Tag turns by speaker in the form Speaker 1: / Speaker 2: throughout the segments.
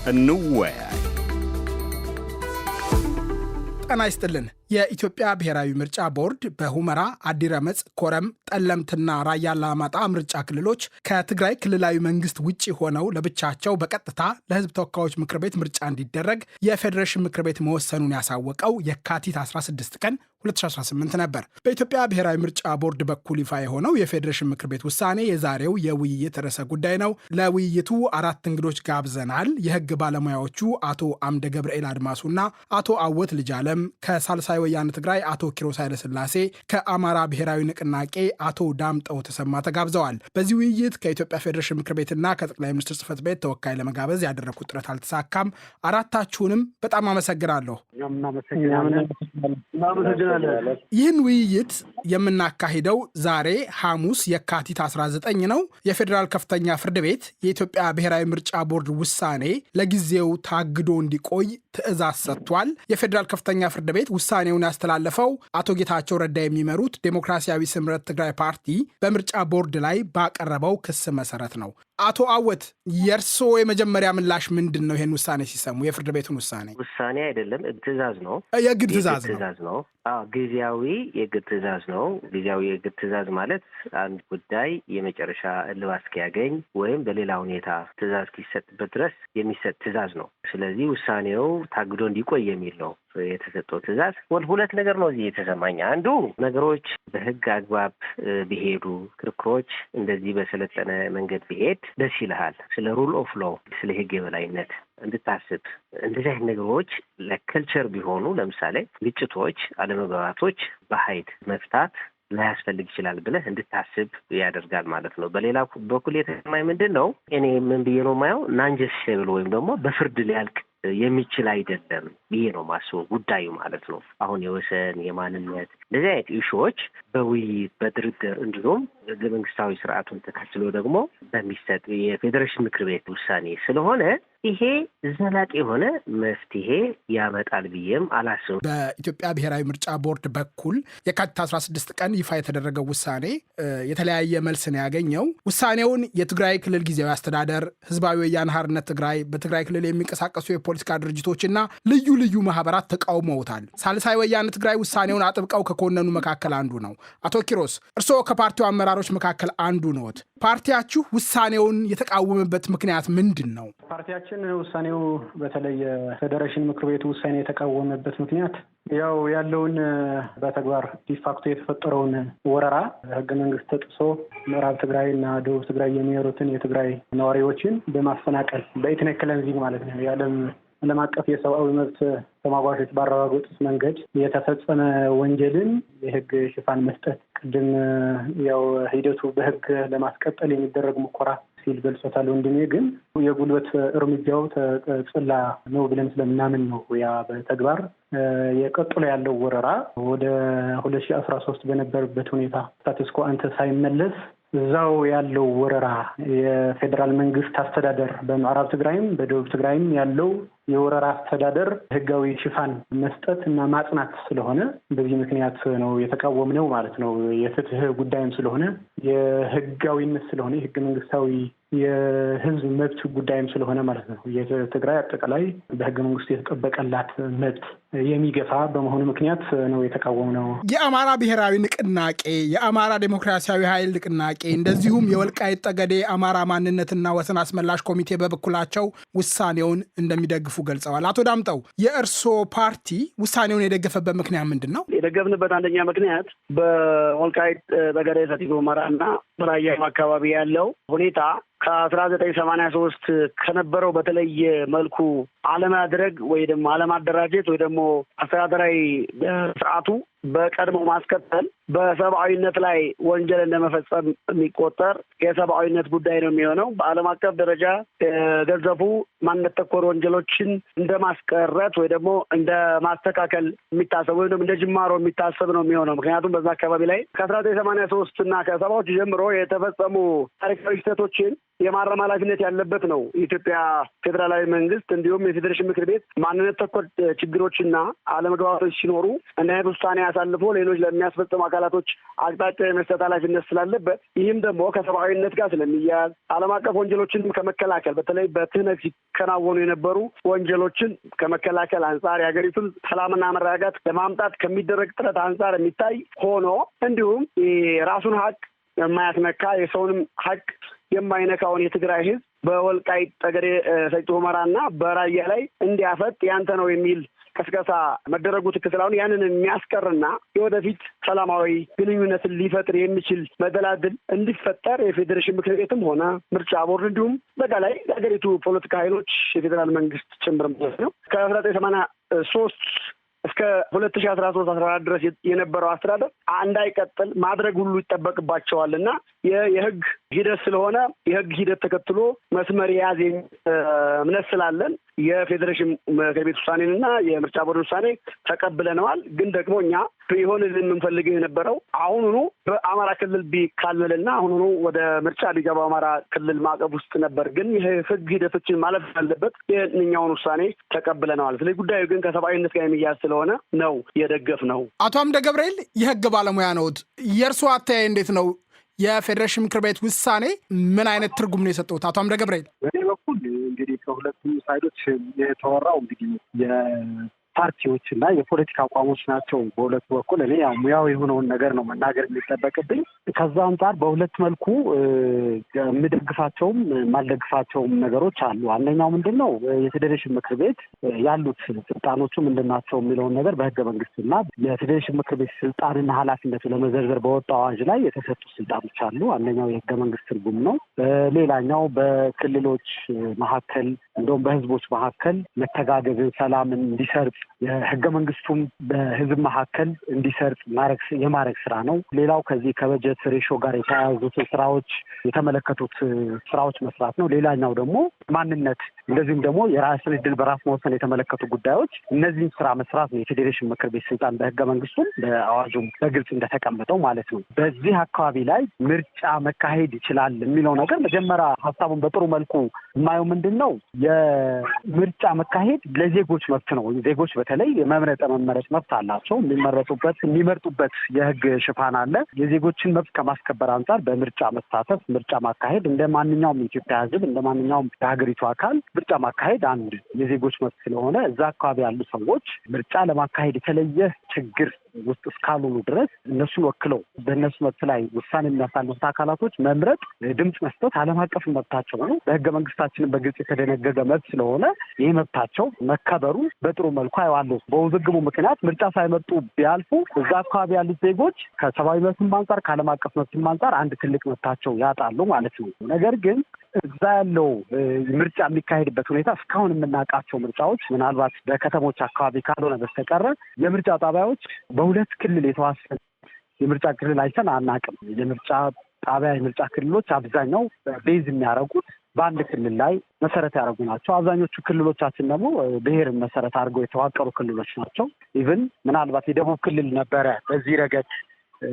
Speaker 1: እንወያይ።
Speaker 2: ጤና ይስጥልን። የኢትዮጵያ ብሔራዊ ምርጫ ቦርድ በሁመራ፣ አዲረመጽ፣ ኮረም፣ ጠለምትና ራያ አላማጣ ምርጫ ክልሎች ከትግራይ ክልላዊ መንግስት ውጪ ሆነው ለብቻቸው በቀጥታ ለሕዝብ ተወካዮች ምክር ቤት ምርጫ እንዲደረግ የፌዴሬሽን ምክር ቤት መወሰኑን ያሳወቀው የካቲት 16 ቀን 2018 ነበር። በኢትዮጵያ ብሔራዊ ምርጫ ቦርድ በኩል ይፋ የሆነው የፌዴሬሽን ምክር ቤት ውሳኔ የዛሬው የውይይት ርዕሰ ጉዳይ ነው። ለውይይቱ 4 እንግዶች ጋብዘናል። የህግ ባለሙያዎቹ አቶ አምደ ገብርኤል አድማሱና አቶ አወት ልጅአለም፣ ከሳልሳይ ወያነ ትግራይ አቶ ኪሮስ ኃይለሥላሴ፣ ከአማራ ብሔራዊ ንቅናቄ አቶ ዳምጠው ተሰማ ተጋብዘዋል። በዚህ ውይይት ከኢትዮጵያ ፌዴሬሽን ምክር ቤትና ከጠቅላይ ሚኒስትር ጽሕፈት ቤት ተወካይ ለመጋበዝ ያደረኩት ጥረት አልተሳካም። አራታችሁንም በጣም አመሰግናለሁ። ይህን ውይይት የምናካሂደው ዛሬ ሐሙስ የካቲት 19 ነው። የፌዴራል ከፍተኛ ፍርድ ቤት የኢትዮጵያ ብሔራዊ ምርጫ ቦርድ ውሳኔ ለጊዜው ታግዶ እንዲቆይ ትዕዛዝ ሰጥቷል። የፌዴራል ከፍተኛ ፍርድ ቤት ውሳኔውን ያስተላለፈው አቶ ጌታቸው ረዳ የሚመሩት ዴሞክራሲያዊ ስምረት ትግራይ ፓርቲ በምርጫ ቦርድ ላይ ባቀረበው ክስ መሰረት ነው። አቶ አወት፣ የእርስዎ የመጀመሪያ ምላሽ ምንድን ነው? ይህን ውሳኔ ሲሰሙ የፍርድ ቤቱን ውሳኔ
Speaker 3: አይደለም፣ ትዕዛዝ ነው።
Speaker 2: የግድ ትዕዛዝ ነው።
Speaker 3: ጊዜያዊ የግድ ትዕዛዝ ነው። ጊዜያዊ የግድ ትዕዛዝ ማለት አንድ ጉዳይ የመጨረሻ እልባት እስኪያገኝ ወይም በሌላ ሁኔታ ትዕዛዝ እስኪሰጥበት ድረስ የሚሰጥ ትዕዛዝ ነው። ስለዚህ ውሳኔው ታግዶ እንዲቆይ የሚል ነው የተሰጠው ትዕዛዝ። ሁለት ነገር ነው እዚህ የተሰማኝ። አንዱ ነገሮች በህግ አግባብ ቢሄዱ፣ ክርክሮች እንደዚህ በሰለጠነ መንገድ ቢሄድ ደስ ይልሃል። ስለ ሩል ኦፍ ሎው፣ ስለ ህግ የበላይነት እንድታስብ እንደዚህ አይነት ነገሮች ለከልቸር ቢሆኑ፣ ለምሳሌ ግጭቶች፣ አለመግባባቶች በኃይል መፍታት ላያስፈልግ ይችላል ብለህ እንድታስብ ያደርጋል ማለት ነው። በሌላ በኩል የተሰማኝ ምንድን ነው፣ እኔ ምን ብዬ ነው የማየው፣ ናንጀስቴብል ወይም ደግሞ በፍርድ ሊያልቅ የሚችል አይደለም ብዬ ነው ማስበው ጉዳዩ ማለት ነው። አሁን የወሰን የማንነት እንደዚህ አይነት ኢሹዎች በውይይት በድርድር እንዲሁም ህገ መንግስታዊ ስርዓቱን ተከትሎ ደግሞ በሚሰጥ የፌዴሬሽን ምክር ቤት ውሳኔ ስለሆነ ይሄ ዘላቂ የሆነ መፍትሄ ያመጣል ብዬም አላስብም።
Speaker 2: በኢትዮጵያ ብሔራዊ ምርጫ ቦርድ በኩል የካቲት 16 ቀን ይፋ የተደረገው ውሳኔ የተለያየ መልስ ነው ያገኘው። ውሳኔውን የትግራይ ክልል ጊዜያዊ አስተዳደር፣ ህዝባዊ ወያነ ሓርነት ትግራይ፣ በትግራይ ክልል የሚንቀሳቀሱ የፖለቲካ ድርጅቶችና ልዩ ልዩ ማህበራት ተቃውመውታል። ሳልሳይ ወያነ ትግራይ ውሳኔውን አጥብቀው ከኮነኑ መካከል አንዱ ነው። አቶ ኪሮስ፣ እርስዎ ከፓርቲው አመራሮች መካከል አንዱ ነዎት። ፓርቲያችሁ ውሳኔውን የተቃወመበት ምክንያት ምንድን ነው?
Speaker 4: ፓርቲያችን ውሳኔው በተለይ የፌዴሬሽን ምክር ቤቱ ውሳኔ የተቃወመበት ምክንያት ያው ያለውን በተግባር ዲፋክቶ የተፈጠረውን ወረራ ህገ መንግስት ተጥሶ ምዕራብ ትግራይ እና ደቡብ ትግራይ የሚኖሩትን የትግራይ ነዋሪዎችን በማፈናቀል በኢትኒክ ክለንዚንግ ማለት ነው ዓለም አቀፍ የሰብአዊ መብት ተሟጋቾች ባረጋገጡት መንገድ የተፈጸመ ወንጀልን የህግ ሽፋን መስጠት፣ ቅድም ያው ሂደቱ በህግ ለማስቀጠል የሚደረግ ሙከራ ሲል ገልጾታል። ወንድሜ ግን የጉልበት እርምጃው ተጽላ ነው ብለን ስለምናምን ነው ያ በተግባር የቀጥሎ ያለው ወረራ ወደ 2013 በነበረበት ሁኔታ ስታተስ ኮ አንተ ሳይመለስ እዛው ያለው ወረራ የፌዴራል መንግስት አስተዳደር በምዕራብ ትግራይም በደቡብ ትግራይም ያለው የወረራ አስተዳደር ህጋዊ ሽፋን መስጠት እና ማጽናት ስለሆነ በዚህ ምክንያት ነው የተቃወምነው ማለት ነው። የፍትህ ጉዳይም ስለሆነ የህጋዊነት ስለሆነ የህገ መንግስታዊ የህዝብ መብት ጉዳይም ስለሆነ ማለት ነው። የትግራይ አጠቃላይ በህገ መንግስቱ የተጠበቀላት መብት የሚገፋ በመሆኑ ምክንያት ነው የተቃወምነው።
Speaker 2: የአማራ ብሔራዊ ንቅናቄ፣ የአማራ ዴሞክራሲያዊ ኃይል ንቅናቄ እንደዚሁም የወልቃይት ጠገዴ አማራ ማንነትና ወሰን አስመላሽ ኮሚቴ በበኩላቸው ውሳኔውን እንደሚደግፉ ገልጸዋል። አቶ ዳምጠው፣ የእርስዎ ፓርቲ ውሳኔውን የደገፈበት ምክንያት ምንድን ነው?
Speaker 5: የደገፍንበት አንደኛ ምክንያት በወልቃይት ጠገዴ ሰቲት ሁመራና ራያም አካባቢ ያለው ሁኔታ ከ1983 ከነበረው በተለየ መልኩ አለማድረግ ወይ ደግሞ አለማደራጀት ወይ ደግሞ አስተዳደራዊ ስርዓቱ በቀድሞ ማስከተል በሰብአዊነት ላይ ወንጀል እንደመፈጸም የሚቆጠር የሰብአዊነት ጉዳይ ነው የሚሆነው። በዓለም አቀፍ ደረጃ ገዘፉ ማንነት ተኮር ወንጀሎችን እንደ ማስቀረት ወይ ደግሞ እንደ ማስተካከል የሚታሰብ ወይም ደግሞ እንደ ጅማሮ የሚታሰብ ነው የሚሆነው። ምክንያቱም በዛ አካባቢ ላይ ከ1983 እና ከ70ዎቹ ጀምሮ የተፈጸሙ ታሪካዊ ስህተቶችን የማረም ኃላፊነት ያለበት ነው። የኢትዮጵያ ፌዴራላዊ መንግስት እንዲሁም የፌዴሬሽን ምክር ቤት ማንነት ተኮር ችግሮችና አለመግባባቶች ሲኖሩ እና ውሳኔ አሳልፎ ሌሎች ለሚያስፈጽሙ አካላቶች አቅጣጫ የመስጠት ኃላፊነት ስላለበት ይህም ደግሞ ከሰብአዊነት ጋር ስለሚያያዝ ዓለም አቀፍ ወንጀሎችን ከመከላከል በተለይ በትህነግ ሲከናወኑ የነበሩ ወንጀሎችን ከመከላከል አንጻር የሀገሪቱን ሰላምና መረጋጋት ለማምጣት ከሚደረግ ጥረት አንጻር የሚታይ ሆኖ እንዲሁም የራሱን ሀቅ የማያስነካ የሰውንም ሀቅ የማይነካውን የትግራይ ህዝብ በወልቃይት ጠገዴ ሰቲት ሁመራና በራያ ላይ እንዲያፈጥ ያንተ ነው የሚል ቅስቀሳ መደረጉ ትክክል ስላልሆነ ያንን የሚያስቀርና የወደፊት ሰላማዊ ግንኙነትን ሊፈጥር የሚችል መደላድል እንዲፈጠር የፌዴሬሽን ምክር ቤትም ሆነ ምርጫ ቦርድ እንዲሁም በቃላይ የሀገሪቱ ፖለቲካ ኃይሎች የፌዴራል መንግስት ጭምር ማለት ነው ከ1983 እስከ 2013-14 ድረስ የነበረው አስተዳደር እንዳይቀጥል ማድረግ ሁሉ ይጠበቅባቸዋል እና የህግ ሂደት ስለሆነ የህግ ሂደት ተከትሎ መስመር የያዝ እምነት ስላለን የፌዴሬሽን ምክር ቤት ውሳኔንና የምርጫ ቦርድ ውሳኔ ተቀብለነዋል። ግን ደግሞ እኛ ቢሆንልን የምንፈልገው የነበረው አሁኑኑ በአማራ ክልል ቢካለልና አሁኑኑ ወደ ምርጫ ቢገባው አማራ ክልል ማዕቀፍ ውስጥ ነበር። ግን ይህ ህግ ሂደቶችን ማለፍ ያለበት የእኛውን ውሳኔ ተቀብለነዋል። ስለዚህ ጉዳዩ ግን ከሰብአዊነት ጋር የሚያዝ ስለሆነ ነው የደገፍ ነው።
Speaker 2: አቶ አምደ ገብርኤል የህግ ባለሙያ ነዎት። የእርስዎ አተያይ እንዴት ነው? የፌዴሬሽን ምክር ቤት ውሳኔ ምን አይነት ትርጉም ነው የሰጡት? አቶ አምደ ገብርኤል።
Speaker 1: በእኔ በኩል እንግዲህ ከሁለቱም ሳይዶች የተወራው እንግዲህ ፓርቲዎች እና የፖለቲካ አቋሞች ናቸው። በሁለቱ በኩል እኔ ያው ሙያው የሆነውን ነገር ነው መናገር የሚጠበቅብኝ። ከዛ አንጻር በሁለት መልኩ የምደግፋቸውም የማልደግፋቸውም ነገሮች አሉ። አንደኛው ምንድን ነው የፌዴሬሽን ምክር ቤት ያሉት ስልጣኖቹ ምንድን ናቸው የሚለውን ነገር በህገ መንግስትና የፌዴሬሽን ምክር ቤት ስልጣንና ኃላፊነቱ ለመዘርዘር በወጣው አዋጅ ላይ የተሰጡ ስልጣኖች አሉ። አንደኛው የህገ መንግስት ትርጉም ነው። ሌላኛው በክልሎች መካከል እንደውም በህዝቦች መካከል መተጋገዝን፣ ሰላምን እንዲሰርጽ የህገ መንግስቱም በህዝብ መካከል እንዲሰርጽ የማድረግ ስራ ነው። ሌላው ከዚህ ከበጀት ሬሾ ጋር የተያያዙትን ስራዎች የተመለከቱት ስራዎች መስራት ነው። ሌላኛው ደግሞ ማንነት እንደዚሁም ደግሞ የራስን ዕድል በራስ መወሰን የተመለከቱ ጉዳዮች እነዚህን ስራ መስራት ነው የፌዴሬሽን ምክር ቤት ስልጣን በህገ መንግስቱም በአዋጁም በግልጽ እንደተቀመጠው ማለት ነው። በዚህ አካባቢ ላይ ምርጫ መካሄድ ይችላል የሚለው ነገር መጀመሪያ ሀሳቡን በጥሩ መልኩ የማየው ምንድን ነው የምርጫ መካሄድ ለዜጎች መብት ነው። ዜጎች በተለይ የመምረጥ መመረጥ መብት አላቸው። የሚመርጡበት የህግ ሽፋን አለ። የዜጎችን መብት ከማስከበር አንጻር በምርጫ መሳተፍ፣ ምርጫ ማካሄድ እንደ ማንኛውም የኢትዮጵያ ህዝብ እንደ ማንኛውም የሀገሪቱ አካል ምርጫ ማካሄድ አንድ የዜጎች መብት ስለሆነ እዛ አካባቢ ያሉ ሰዎች ምርጫ ለማካሄድ የተለየ ችግር ውስጥ እስካልሆኑ ድረስ እነሱን ወክለው በእነሱ መብት ላይ ውሳኔ የሚያሳልፉት አካላቶች መምረጥ፣ ድምፅ መስጠት ዓለም አቀፍ መብታቸው ነው። በህገ መንግስታችንን በግልጽ የተደነገገ መብት ስለሆነ ይህ መብታቸው መከበሩ በጥሩ መልኩ አይዋለሁ። በውዝግቡ ምክንያት ምርጫ ሳይመርጡ ቢያልፉ እዛ አካባቢ ያሉት ዜጎች ከሰብአዊ መብትም አንጻር ከዓለም አቀፍ መብትም አንጻር አንድ ትልቅ መብታቸው ያጣሉ ማለት ነው። ነገር ግን እዛ ያለው ምርጫ የሚካሄድበት ሁኔታ እስካሁን የምናውቃቸው ምርጫዎች ምናልባት በከተሞች አካባቢ ካልሆነ በስተቀረ የምርጫ ጣቢያዎች በሁለት ክልል የተዋሰነ የምርጫ ክልል አይተን አናውቅም። የምርጫ ጣቢያ የምርጫ ክልሎች አብዛኛው ቤዝ የሚያደርጉት በአንድ ክልል ላይ መሰረት ያደረጉ ናቸው። አብዛኞቹ ክልሎቻችን ደግሞ ብሔርን መሰረት አድርገው የተዋቀሩ ክልሎች ናቸው። ኢቭን ምናልባት የደቡብ ክልል ነበረ በዚህ ረገድ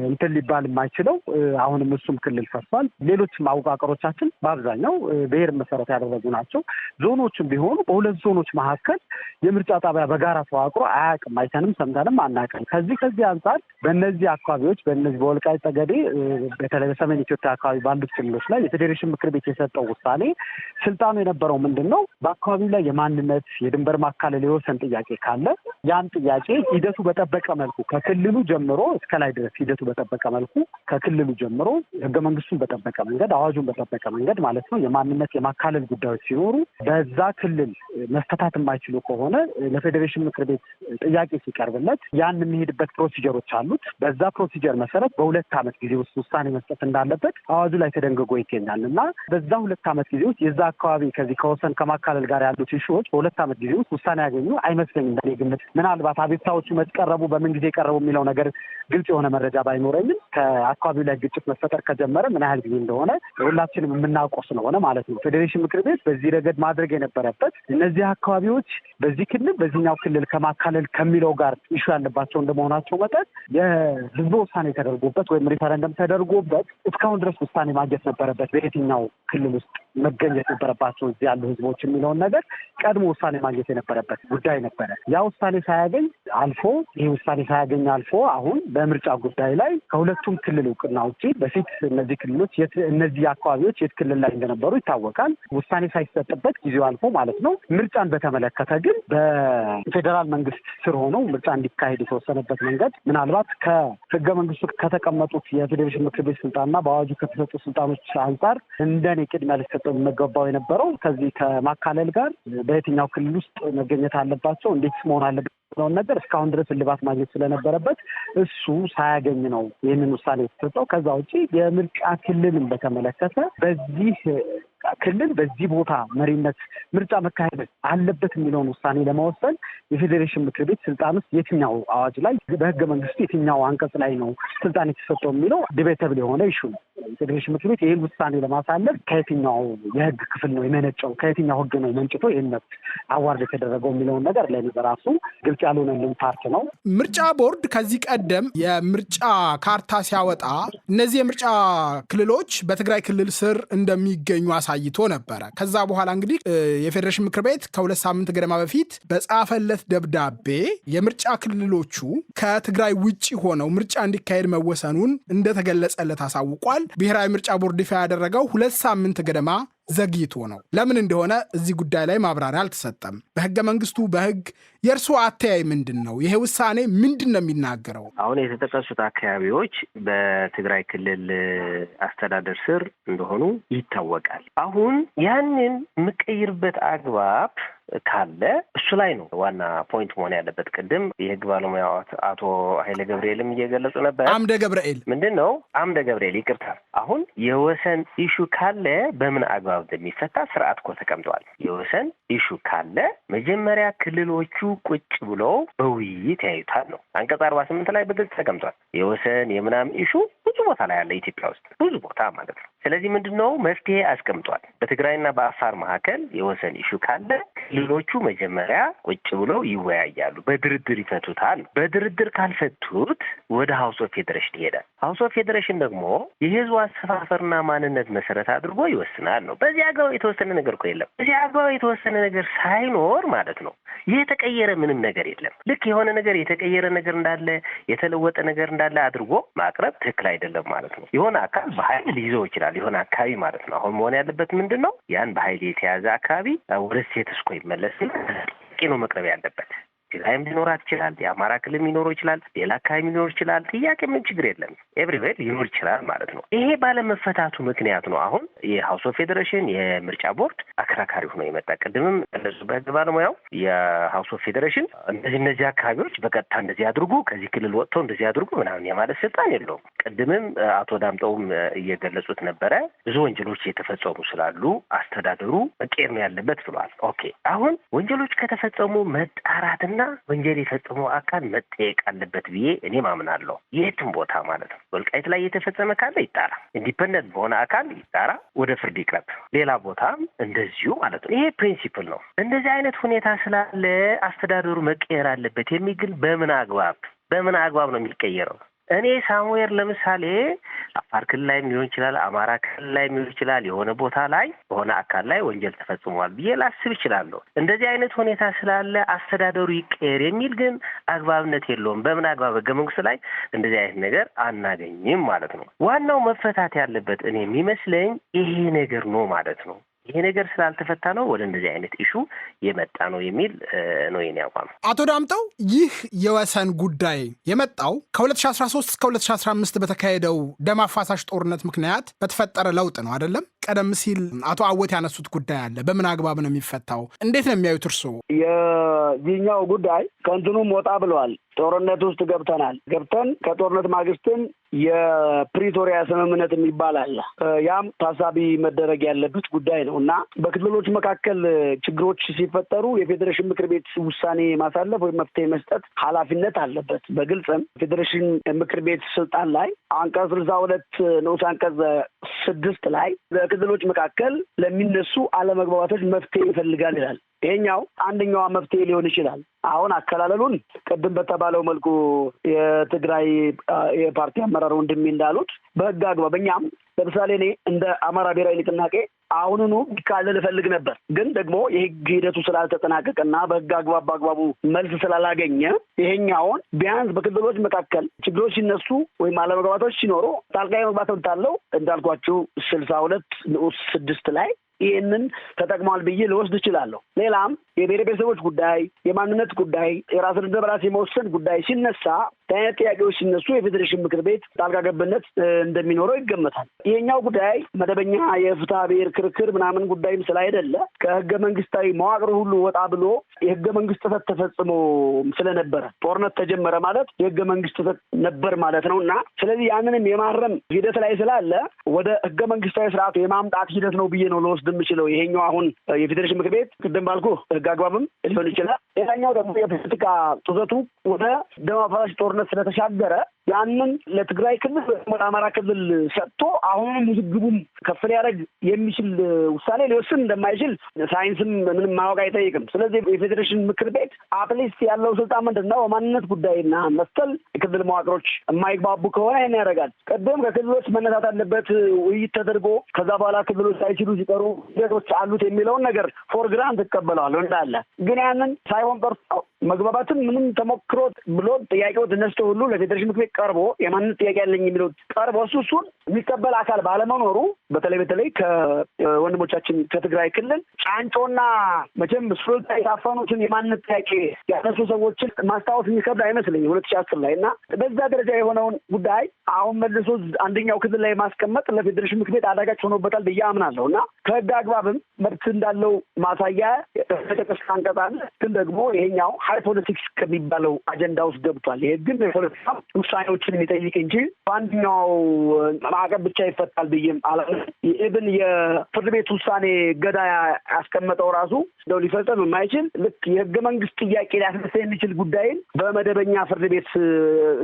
Speaker 1: እንትን ሊባል የማይችለው አሁንም እሱም ክልል ፈርሷል። ሌሎችም አወቃቀሮቻችን በአብዛኛው ብሔር መሰረት ያደረጉ ናቸው። ዞኖችም ቢሆኑ በሁለት ዞኖች መካከል የምርጫ ጣቢያ በጋራ ተዋቅሮ አያውቅም፣ አይተንም ሰምተንም አናውቅም። ከዚህ አንጻር በእነዚህ አካባቢዎች በእነዚህ በወልቃይት ጠገዴ በተለይ በሰሜን ኢትዮጵያ አካባቢ ባሉት ክልሎች ላይ የፌዴሬሽን ምክር ቤት የሰጠው ውሳኔ ስልጣኑ የነበረው ምንድን ነው በአካባቢው ላይ የማንነት የድንበር ማካለል የወሰን ጥያቄ ካለ ያን ጥያቄ ሂደቱ በጠበቀ መልኩ ከክልሉ ጀምሮ እስከ ላይ ድረስ ሂደቱ በጠበቀ መልኩ ከክልሉ ጀምሮ ህገ መንግስቱን በጠበቀ መንገድ አዋጁን በጠበቀ መንገድ ማለት ነው የማንነት የማካለል ጉዳዮች ሲኖሩ በዛ ክልል መፈታት የማይችሉ ከሆነ ለፌዴሬሽን ምክር ቤት ጥያቄ ሲቀርብለት ያን የሚሄድበት ፕሮሲጀሮች አሉት። በዛ ፕሮሲጀር መሰረት በ2 ዓመት ጊዜ ውስጥ ውሳኔ መስጠት እንዳለበት አዋጁ ላይ ተደንግጎ ይገኛል እና በዛ 2 ዓመት ጊዜ ውስጥ የዛ አካባቢ ከዚህ ከወሰን ከማካለል ጋር ያሉት ኢሹዎች በ2 ዓመት ጊዜ ውስጥ ውሳኔ ያገኙ አይመስለኝም። እንደኔ ግምት ምናልባት አቤቱታዎቹ መቀረቡ በምን ጊዜ ቀረቡ የሚለው ነገር ግልጽ የሆነ መረጃ ባይኖረኝም ከአካባቢው ላይ ግጭት መፈጠር ከጀመረ ምን ያህል ጊዜ እንደሆነ ሁላችንም የምናውቀው ስለሆነ ማለት ነው ፌዴሬሽን ምክር ቤት በዚህ ረገድ ማድረግ የነበረበት እነዚህ አካባቢዎች በዚህ ክልል በዚህኛው ክልል ከማካለል ከሚለው ጋር ኢሹ ያለባቸው እንደመሆናቸው መጠን የህዝብ ውሳኔ ተደርጎበት ወይም ሪፈረንደም ተደርጎበት እስካሁን ድረስ ውሳኔ ማግኘት ነበረበት በየትኛው ክልል ውስጥ መገኘት ነበረባቸው እዚህ ያሉ ህዝቦች የሚለውን ነገር ቀድሞ ውሳኔ ማግኘት የነበረበት ጉዳይ ነበረ። ያ ውሳኔ ሳያገኝ አልፎ ይህ ውሳኔ ሳያገኝ አልፎ አሁን በምርጫ ጉዳይ ላይ ከሁለቱም ክልል እውቅና ውጪ በፊት እነዚህ ክልሎች እነዚህ አካባቢዎች የት ክልል ላይ እንደነበሩ ይታወቃል። ውሳኔ ሳይሰጥበት ጊዜው አልፎ ማለት ነው። ምርጫን በተመለከተ ግን በፌዴራል መንግስት ስር ሆነው ምርጫ እንዲካሄድ የተወሰነበት መንገድ ምናልባት ከህገ መንግስቱ ከተቀመጡት የፌዴሬሽን ምክር ቤት ስልጣንና በአዋጁ ከተሰጡ ስልጣኖች አንጻር እንደኔ ቅድሚያ ሊሰጠው የሚገባው የነበረው ከዚህ ከማካለል ጋር በየትኛው ክልል ውስጥ መገኘት አለባቸው እንዴት መሆን አለበት ነው ነገር እስካሁን ድረስ እልባት ማግኘት ስለነበረበት እሱ ሳያገኝ ነው ይህንን ውሳኔ የተሰጠው። ከዛ ውጪ የምርጫ ክልልን በተመለከተ በዚህ ክልል በዚህ ቦታ መሪነት ምርጫ መካሄድ አለበት የሚለውን ውሳኔ ለመወሰን የፌዴሬሽን ምክር ቤት ስልጣን ውስጥ የትኛው አዋጅ ላይ በህገ መንግስቱ የትኛው አንቀጽ ላይ ነው ስልጣን የተሰጠው የሚለው ዲቤተብል የሆነ ኢሹ ነው። የፌዴሬሽን ምክር ቤት ይህን ውሳኔ ለማሳለፍ ከየትኛው የህግ ክፍል ነው የመነጨው ከየትኛው ህግ ነው መንጭቶ ይህን መብት አዋርድ የተደረገው የሚለውን ነገር ለእኔ በራሱ ግልጽ ያልሆነልኝ ፓርት ነው።
Speaker 2: ምርጫ ቦርድ ከዚህ ቀደም የምርጫ ካርታ ሲያወጣ እነዚህ የምርጫ ክልሎች በትግራይ ክልል ስር እንደሚገኙ አሳይቶ ነበረ። ከዛ በኋላ እንግዲህ የፌዴሬሽን ምክር ቤት ከ2 ሳምንት ገደማ በፊት በጻፈለት ደብዳቤ የምርጫ ክልሎቹ ከትግራይ ውጪ ሆነው ምርጫ እንዲካሄድ መወሰኑን እንደተገለጸለት አሳውቋል። ብሔራዊ ምርጫ ቦርድ ይፋ ያደረገው 2 ሳምንት ገደማ ዘግይቶ ነው። ለምን እንደሆነ እዚህ ጉዳይ ላይ ማብራሪያ አልተሰጠም። በህገ መንግስቱ በህግ የእርስዎ አተያይ ምንድን ነው? ይሄ ውሳኔ ምንድን ነው የሚናገረው?
Speaker 3: አሁን የተጠቀሱት አካባቢዎች በትግራይ ክልል አስተዳደር ስር እንደሆኑ ይታወቃል። አሁን ያንን የምቀይርበት አግባብ ካለ እሱ ላይ ነው ዋና ፖይንት መሆን ያለበት። ቅድም የህግ ባለሙያ አቶ ኃይለ ገብርኤልም እየገለጹ ነበር።
Speaker 2: አምደ ገብርኤል
Speaker 3: ምንድን ነው አምደ ገብርኤል ይቅርታ። አሁን የወሰን ኢሹ ካለ በምን አግባብ እንደሚፈታ ስርዓት እኮ ተቀምጧል። የወሰን ኢሹ ካለ መጀመሪያ ክልሎቹ ቁጭ ብለው በውይይት ያዩታል ነው። አንቀጽ 48 ላይ በግልጽ ተቀምጧል። የወሰን የምናምን ኢሹ ብዙ ቦታ ላይ ያለ ኢትዮጵያ ውስጥ ብዙ ቦታ ማለት ነው። ስለዚህ ምንድነው መፍትሄ አስቀምጧል። በትግራይና በአፋር መካከል የወሰን ኢሹ ካለ ክልሎቹ መጀመሪያ ቁጭ ብለው ይወያያሉ፣ በድርድር ይፈቱታል። በድርድር ካልፈቱት ወደ ሀውስ ኦፍ ፌዴሬሽን ይሄዳል። ሀውስ ኦፍ ፌዴሬሽን ደግሞ የህዝቡ አሰፋፈርና ማንነት መሰረት አድርጎ ይወስናል ነው። በዚህ አግባብ የተወሰነ ነገር እኮ የለም። በዚህ አግባብ የተወሰነ ነገር ሳይኖር ማለት ነው የተቀየረ ምንም ነገር የለም። ልክ የሆነ ነገር የተቀየረ ነገር እንዳለ የተለወጠ ነገር እንዳለ አድርጎ ማቅረብ ትክክል አይደለም ማለት ነው። የሆነ አካል በኃይል ሊይዘው ይችላል የሆነ አካባቢ ማለት ነው። አሁን መሆን ያለበት ምንድን ነው? ያን በኃይል የተያዘ አካባቢ ወደ ስቴተስ ኮ ይመለስና ነው መቅረብ ያለበት። ትግራይም ሊኖራት ይችላል፣ የአማራ ክልል ሊኖረው ይችላል፣ ሌላ አካባቢ ሊኖር ይችላል። ጥያቄ ምን ችግር የለም። ኤቭሪዌር ሊኖር ይችላል ማለት ነው። ይሄ ባለመፈታቱ ምክንያት ነው አሁን የሀውስ ኦፍ ፌዴሬሽን የምርጫ ቦርድ አከራካሪ ሆኖ የመጣ። ቅድምም እንደሱ በህግ ባለሙያው የሀውስ ኦፍ ፌዴሬሽን እነዚህ አካባቢዎች በቀጥታ እንደዚህ አድርጉ፣ ከዚህ ክልል ወጥተው እንደዚህ አድርጉ ምናምን የማለት ስልጣን የለውም። ቅድምም አቶ ዳምጠውም እየገለጹት ነበረ። ብዙ ወንጀሎች የተፈጸሙ ስላሉ አስተዳደሩ መቀየር ነው ያለበት ብለዋል። ኦኬ አሁን ወንጀሎች ከተፈጸሙ መጣራትና ወንጀል የፈጸመው አካል መጠየቅ አለበት ብዬ እኔ ማምናለሁ። የትም ቦታ ማለት ነው። ወልቃይት ላይ የተፈጸመ ካለ ይጣራ፣ ኢንዲፔንደንት በሆነ አካል ይጣራ፣ ወደ ፍርድ ይቅረብ። ሌላ ቦታም እንደዚሁ ማለት ነው። ይሄ ፕሪንሲፕል ነው። እንደዚህ አይነት ሁኔታ ስላለ አስተዳደሩ መቀየር አለበት የሚል ግን በምን አግባብ ነው የሚቀየረው? እኔ ሳሙኤል ለምሳሌ አፋር ክልል ላይ ሊሆን ይችላል፣ አማራ ክልል ላይ ሊሆን ይችላል። የሆነ ቦታ ላይ በሆነ አካል ላይ ወንጀል ተፈጽሟል ብዬ ላስብ ይችላለሁ። እንደዚህ አይነት ሁኔታ ስላለ አስተዳደሩ ይቀየር የሚል ግን አግባብነት የለውም። በምን አግባብ ህገ መንግስቱ ላይ እንደዚህ አይነት ነገር አናገኝም ማለት ነው። ዋናው መፈታት ያለበት እኔ የሚመስለኝ ይሄ ነገር ነው ማለት ነው። ይሄ ነገር ስላልተፈታ ነው ወደ እንደዚህ አይነት ኢሹ የመጣ ነው የሚል ነው የኔ አቋም።
Speaker 2: አቶ ዳምጠው ይህ የወሰን ጉዳይ የመጣው ከ2013 እስከ 2015 በተካሄደው ደም አፋሳሽ ጦርነት ምክንያት በተፈጠረ ለውጥ ነው አይደለም? ቀደም ሲል አቶ አወት ያነሱት ጉዳይ አለ። በምን አግባብ ነው የሚፈታው? እንዴት ነው የሚያዩት እርስዎ?
Speaker 5: የዚህኛው ጉዳይ ከእንትኑም ወጣ ብለዋል። ጦርነት ውስጥ ገብተን ከጦርነት ማግስትም የፕሪቶሪያ ስምምነት የሚባል አለ። ያም ታሳቢ መደረግ ያለበት ጉዳይ ነው እና በክልሎች መካከል ችግሮች ሲፈጠሩ የፌዴሬሽን ምክር ቤት ውሳኔ ማሳለፍ ወይም መፍትሄ መስጠት ኃላፊነት አለበት። በግልጽም ፌዴሬሽን ምክር ቤት ስልጣን ላይ አንቀጽ 62 ንዑስ አንቀጽ 6 ላይ በክልሎች መካከል ለሚነሱ አለመግባባቶች መፍትሄ ይፈልጋል ይላል። ይሄኛው አንደኛዋ መፍትሄ ሊሆን ይችላል። አሁን አከላለሉን ቅድም በተባለው መልኩ የትግራይ የፓርቲ አመራር ወንድሜ እንዳሉት በህግ አግባብ እኛም ለምሳሌ እኔ እንደ አማራ ብሔራዊ ንቅናቄ አሁንኑ ቢካለል እፈልግ ነበር። ግን ደግሞ የህግ ሂደቱ ስላልተጠናቀቀና በህግ አግባብ በአግባቡ መልስ ስላላገኘ ይሄኛውን ቢያንስ በክልሎች መካከል ችግሮች ሲነሱ ወይም አለመግባባቶች ሲኖሩ ጣልቃ የመግባት መብት አለው እንዳልኳችሁ 62 ንዑስ 6 ላይ ይህንን ተጠቅሟል ብዬ ልወስድ እችላለሁ። ሌላም የብሔር ብሔረሰቦች ጉዳይ፣ የማንነት ጉዳይ፣ የራስን በራስ የመወሰን ጉዳይ ሲነሳ አይነት ጥያቄዎች ሲነሱ የፌዴሬሽን ምክር ቤት ጣልቃ ገብነት እንደሚኖረው ይገመታል። ይሄኛው ጉዳይ መደበኛ የፍትሐ ብሔር ክርክር ምናምን ጉዳይም ስላይደለ ከህገ መንግስታዊ መዋቅር ሁሉ ወጣ ብሎ የህገ መንግስት ጥሰት ተፈጽሞ ስለነበረ ጦርነት ተጀመረ ማለት የህገ መንግስት ጥሰት ነበር ማለት ነው እና ስለዚህ ያንንም የማረም ሂደት ላይ ስላለ ወደ ህገ መንግስታዊ ስርዓቱ የማምጣት ሂደት ነው ብዬ ነው ልወስድ የምችለው። ይሄኛው አሁን የፌዴሬሽን ምክር ቤት ቅድም ባልኩ ህግ አግባብም ሊሆን ይችላል። ሌላኛው ደግሞ የፖለቲካ ጥሰቱ ወደ ደም አፋሳሽ ጦርነት ስለተሻገረ ያንን ለትግራይ ክልል ወደ አማራ ክልል ሰጥቶ አሁንም ውዝግቡም ከፍ ሊያደርግ የሚችል ውሳኔ ሊወስን እንደማይችል ሳይንስም ምንም ማወቅ አይጠይቅም። ስለዚህ የፌዴሬሽን ምክር ቤት አትሊስት ያለው ስልጣን ምንድን ነው? ማንነት ጉዳይና መሰል የክልል መዋቅሮች የማይግባቡ ከሆነ ይህን ያደርጋል። ቅድም ከክልሎች መነሳት አለበት ውይይት ተደርጎ ከዛ በኋላ ክልሎች ሳይችሉ ሲቀሩ ሂደቶች አሉት የሚለውን ነገር ፎር ግራንት እቀበለዋለሁ እንዳለ። ግን ያንን ሳይሆን ቀርቶ መግባባትን ምንም ተሞክሮ ብሎ ጥያቄው ተነስቶ ሁሉ ለፌዴሬሽን ምክር ቤት ቀርቦ የማንነት ጥያቄ ያለኝ የሚለው ቀርቦ እሱን የሚቀበል አካል ባለመኖሩ በተለይ ከወንድሞቻችን ከትግራይ ክልል ጫንጮና መቼም ስፍልታ የታፈኑትን የማንነት ጥያቄ ያነሱ ሰዎችን ማስታወስ የሚከብድ አይመስለኝም 2010 ላይ እና በዛ ደረጃ የሆነውን ጉዳይ አሁን መልሶ አንደኛው ክልል ላይ ማስቀመጥ ለፌዴሬሽን ምክር ቤት አዳጋች ሆኖበታል ብዬ አምናለሁ እና ከህግ አግባብም መብት እንዳለው ማሳያ የተጠቀሰ አንቀጽ አለ። ግን ደግሞ ይሄኛው ሀይ ፖለቲክስ ከሚባለው አጀንዳ ውስጥ ገብቷል። ይሄ ግን የፖለቲካ ውሳኔዎችን የሚጠይቅ እንጂ በአንደኛው ማዕቀብ ብቻ ይፈታል ብዬም አላለም። ኢብን የፍርድ ቤት ውሳኔ ገዳ ያስቀመጠው ራሱ እንደው ሊፈጸም የማይችል ልክ የህገ መንግስት ጥያቄ ሊያስነሳ የሚችል ጉዳይን በመደበኛ ፍርድ ቤት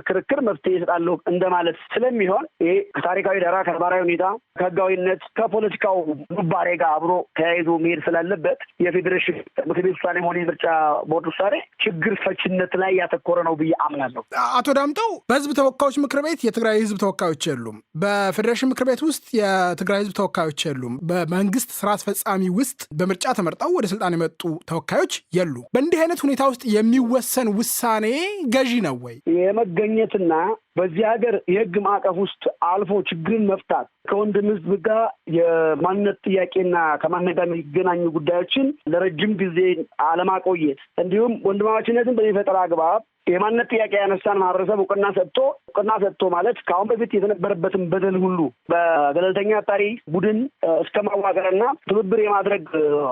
Speaker 5: ክርክር መፍትሄ ይሰጣለሁ እንደማለት ስለሚሆን ይሄ ከታሪካዊ ዳራ ከነባራዊ ሁኔታ ከህጋዊነት ከፖለቲካው ጉባሬ ጋር አብሮ ተያይዞ መሄድ ስላለበት የፌዴሬሽን ምክር ቤት ውሳኔ ሆነ የምርጫ ቦርድ ውሳኔ ችግር ፈችነት ላይ ያተኮረ ነው ብዬ አምናለሁ።
Speaker 2: አቶ ዳምጠው በህዝብ ተወካዮች ምክር ቤት የትግራይ ህዝብ ተወካዮች የሉም። በፌዴሬሽን ምክር ቤት ውስጥ የትግራይ ህዝብ ተወካዮች የሉም። በመንግስት ስራ አስፈጻሚ ውስጥ በምርጫ ተመርጠው ወደ ስልጣን የመጡ ተወካዮች የሉም። በእንዲህ አይነት ሁኔታ ውስጥ የሚወሰን ውሳኔ ገዢ ነው ወይ?
Speaker 5: የመገኘትና በዚህ ሀገር የህግ ማዕቀፍ ውስጥ አልፎ ችግርን መፍታት ከወንድም ህዝብ ጋር የማንነት ጥያቄና ከማንነት ጋር የሚገናኙ ጉዳዮችን ለረጅም ጊዜ አለማቆየት እንዲሁም ወንድማማችነትን በሚፈጠር አግባብ የማንነት ጥያቄ ያነሳን ማህበረሰብ እውቅና ሰጥቶ ማለት ከአሁን በፊት የተነበረበትን በደል ሁሉ በገለልተኛ አጣሪ ቡድን እስከ ማዋቀርና ትብብር የማድረግ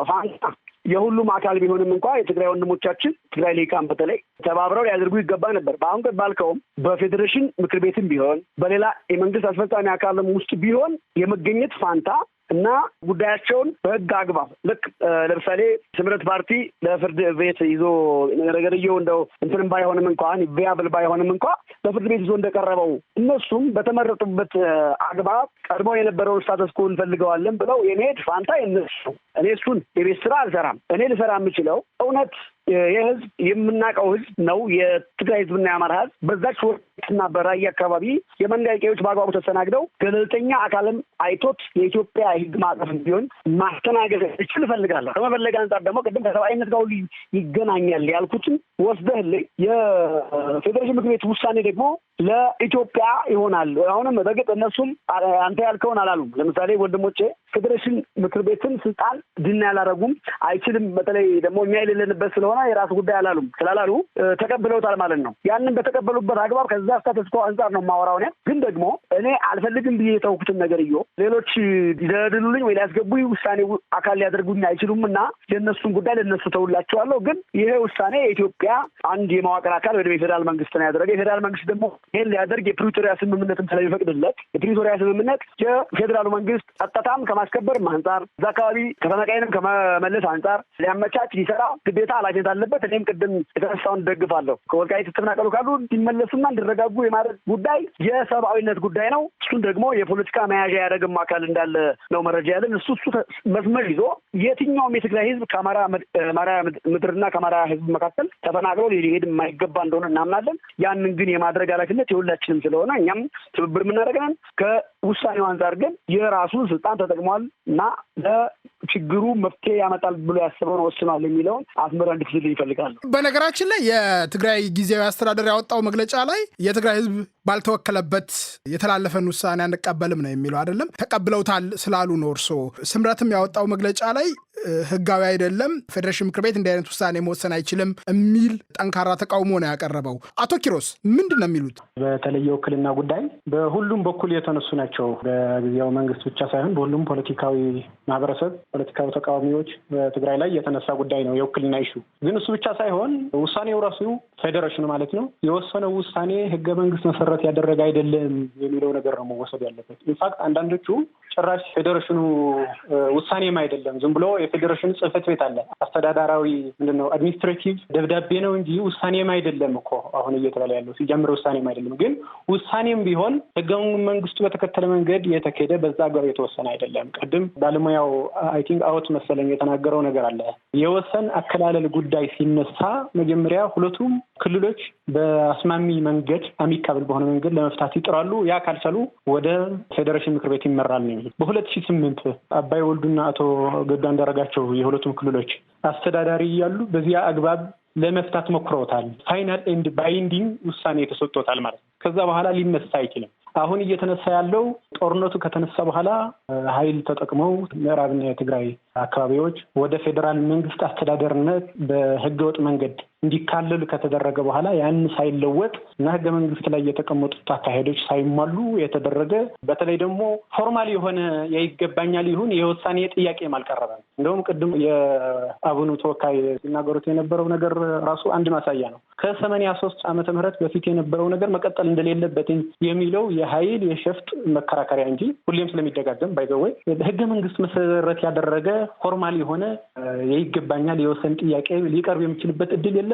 Speaker 5: ፋንታ የሁሉም አካል ቢሆንም እንኳ የትግራይ ወንድሞቻችን ትግራይ ሊቃን በተለይ ተባብረው ሊያደርጉ ይገባ ነበር። በአሁን ባልከውም በፌዴሬሽን ምክር ቤትም ቢሆን በሌላ የመንግስት አስፈጻሚ አካልም ውስጥ ቢሆን የመገኘት ፋንታ እና ጉዳያቸውን በህግ አግባብ ልክ ለምሳሌ ስምረት ፓርቲ ለፍርድ ቤት ይዞ ነገርየው እንደው እንትንም ባይሆንም እንኳን ቪያብል ባይሆንም እንኳ በፍርድ ቤት ይዞ እንደቀረበው እነሱም በተመረጡበት አግባብ ቀድሞ የነበረውን ስታተስ ኮ እንፈልገዋለን ብለው የመሄድ ፋንታ የነሱ እኔ እሱን የቤት ስራ አልሰራም። እኔ ልሰራ የምችለው እውነት የህዝብ የምናውቀው ህዝብ ነው። የትግራይ ህዝብና የአማራ ህዝብ በዛች ወቅትና በራያ አካባቢ የመንዳቂዎች በአግባቡ ተስተናግደው ገለልተኛ አካልም አይቶት የኢትዮጵያ ህግ ማዕቀፍ ቢሆን ማስተናገድ እችል እፈልጋለሁ። ከመፈለግ አንጻር ደግሞ ቅድም ከሰብአዊነት ጋር ሁሉ ይገናኛል ያልኩትን ወስደህልኝ የፌዴሬሽን ምክር ቤት ውሳኔ ደግሞ ለኢትዮጵያ ይሆናል። አሁንም በግጥ እነሱም አንተ ያልከውን አላሉም። ለምሳሌ ወንድሞቼ ፌዴሬሽን ምክር ቤትን ስልጣን ድና ያላረጉም አይችልም። በተለይ ደግሞ እኛ የሌለንበት ስለሆነ የራሱ ጉዳይ አላሉም ስላላሉ ተቀብለውታል ማለት ነው። ያንን በተቀበሉበት አግባብ ከዛ ስታተስ ኮ አንጻር ነው የማወራው። ግን ደግሞ እኔ አልፈልግም ብዬ የተውኩትን ነገር ሌሎች ይደልሉልኝ ወይ ሊያስገቡኝ ውሳኔ አካል ሊያደርጉኝ አይችሉም እና የእነሱን ጉዳይ ለእነሱ ተውላቸዋለሁ። ግን ይሄ ውሳኔ የኢትዮጵያ አንድ የመዋቅር አካል ወደ ፌዴራል መንግስት ነው ያደረገ። የፌዴራል መንግስት ደግሞ ይህን ሊያደርግ የፕሪቶሪያ ስምምነትን ስለሚፈቅድለት የፕሪቶሪያ ስምምነት የፌዴራሉ መንግስት ጸጥታም ከማስከበር አንጻር እዛ አካባቢ ተፈናቃይንም ከመመለስ አንጻር ሊያመቻች ሊሰራ ግዴታ ኃላፊነት አለበት። እኔም ቅድም የተነሳውን ደግፋለሁ። ከወልቃይት የተፈናቀሉ ካሉ እንዲመለሱና እንዲረጋጉ የማድረግ ጉዳይ የሰብአዊነት ጉዳይ ነው። እሱን ደግሞ የፖለቲካ መያዣ ያደረግም አካል እንዳለ ነው መረጃ ያለን። እሱ መስመር ይዞ የትኛውም የትግራይ ህዝብ ከአማራ ምድርና ከአማራ ህዝብ መካከል ተፈናቅሎ ሊሄድ የማይገባ እንደሆነ እናምናለን። ያንን ግን የማድረግ ኃላፊነት የሁላችንም ስለሆነ እኛም ትብብር የምናደርገን ከውሳኔው አንጻር ግን የራሱን ስልጣን ተጠቅሟል እና ለችግሩ መፍትሄ ያመጣል ብሎ ያስበውን ወስኗል የሚለውን አስመራ እንድትይዝልኝ ይፈልጋሉ።
Speaker 2: በነገራችን ላይ የትግራይ ጊዜያዊ አስተዳደር ያወጣው መግለጫ ላይ የትግራይ ህዝብ ባልተወከለበት የተላለፈን ውሳኔ አንቀበልም ነው የሚለው አይደለም። ተቀብለውታል ስላሉ ነው። እርስዎ ስምረትም ያወጣው መግለጫ ላይ ህጋዊ አይደለም፣ ፌዴሬሽን ምክር ቤት እንዲህ አይነት ውሳኔ መወሰን አይችልም የሚል ጠንካራ ተቃውሞ ነው ያቀረበው። አቶ ኪሮስ ምንድን ነው የሚሉት?
Speaker 4: በተለየ ውክልና ጉዳይ በሁሉም በኩል የተነሱ ናቸው። በጊዜያዊ መንግስት ብቻ ሳይሆን በሁሉም ፖለቲካዊ ማህበረሰብ፣ ፖለቲካዊ ተቃዋሚዎች በትግራይ ላይ የተነሳ ጉዳይ ነው የውክልና ይሹ። ግን እሱ ብቻ ሳይሆን ውሳኔው ራሱ ፌዴሬሽኑ ማለት ነው የወሰነው ውሳኔ ህገ መንግስት መሰረት ያደረገ አይደለም የሚለው ነገር ነው መወሰድ ያለበት። ኢንፋክት አንዳንዶቹ ጭራሽ ፌዴሬሽኑ ውሳኔም አይደለም ዝም ብሎ የፌዴሬሽን ጽህፈት ቤት አለ አስተዳዳራዊ ምንድነው አድሚኒስትሬቲቭ ደብዳቤ ነው እንጂ ውሳኔም አይደለም እኮ አሁን እየተባለ ያለው ሲጀምር ውሳኔም አይደለም። ግን ውሳኔም ቢሆን ህገ መንግስቱ በተከተለ መንገድ የተካሄደ በዛ ጋር የተወሰነ አይደለም። ቅድም ባለሙያው አይ ቲንክ አውት መሰለኝ የተናገረው ነገር አለ። የወሰን አከላለል ጉዳይ ሲነሳ መጀመሪያ ሁለቱም ክልሎች በአስማሚ መንገድ አሚካብል በሆነ መንገድ ለመፍታት ይጥራሉ። ያ ካልቻሉ ወደ ፌዴሬሽን ምክር ቤት ይመራል ነው። በ2008 አባይ ወልዱና አቶ ገዱ አንዳርጋቸው የሁለቱም ክልሎች አስተዳዳሪ እያሉ በዚያ አግባብ ለመፍታት ሞክረውታል። ፋይናል ኤንድ ባይንዲንግ ውሳኔ ተሰጥቶታል ማለት ነው። ከዛ በኋላ ሊነሳ አይችልም። አሁን እየተነሳ ያለው ጦርነቱ ከተነሳ በኋላ ኃይል ተጠቅመው ምዕራብና የትግራይ አካባቢዎች ወደ ፌዴራል መንግስት አስተዳደርነት በህገወጥ መንገድ እንዲካለሉ ከተደረገ በኋላ ያን ሳይለወጥ እና ህገ መንግስት ላይ የተቀመጡት አካሄዶች ሳይሟሉ የተደረገ በተለይ ደግሞ ፎርማል የሆነ የይገባኛል ይሁን የውሳኔ ጥያቄ አልቀረበም። እንደውም ቅድም የአቡኑ ተወካይ ሲናገሩት የነበረው ነገር ራሱ አንድ ማሳያ ነው። ከ83 ዓመተ ምህረት በፊት የነበረው ነገር መቀጠል እንደሌለበት የሚለው የኃይል የሸፍጥ መከራከሪያ እንጂ ሁሌም ስለሚደጋገም ባይዘወይ ህገ መንግስት መሰረት ያደረገ ፎርማል የሆነ የይገባኛል የወሰን ጥያቄ ሊቀርብ የሚችልበት እድል የለም።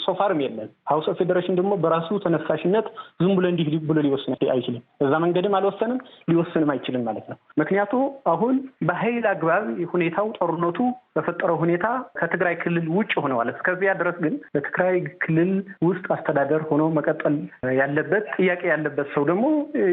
Speaker 4: ሶፋርም የለም። ሀውስ ኦፍ ፌዴሬሽን ደግሞ በራሱ ተነሳሽነት ዝም ብሎ እንዲህ ብሎ ሊወስን አይችልም። በዛ መንገድም አልወሰንም ሊወስንም አይችልም ማለት ነው። ምክንያቱ አሁን በኃይል አግባብ ሁኔታው ጦርነቱ በፈጠረው ሁኔታ ከትግራይ ክልል ውጭ ሆነዋል። እስከዚያ ድረስ ግን በትግራይ ክልል ውስጥ አስተዳደር ሆኖ መቀጠል ያለበት ጥያቄ ያለበት ሰው ደግሞ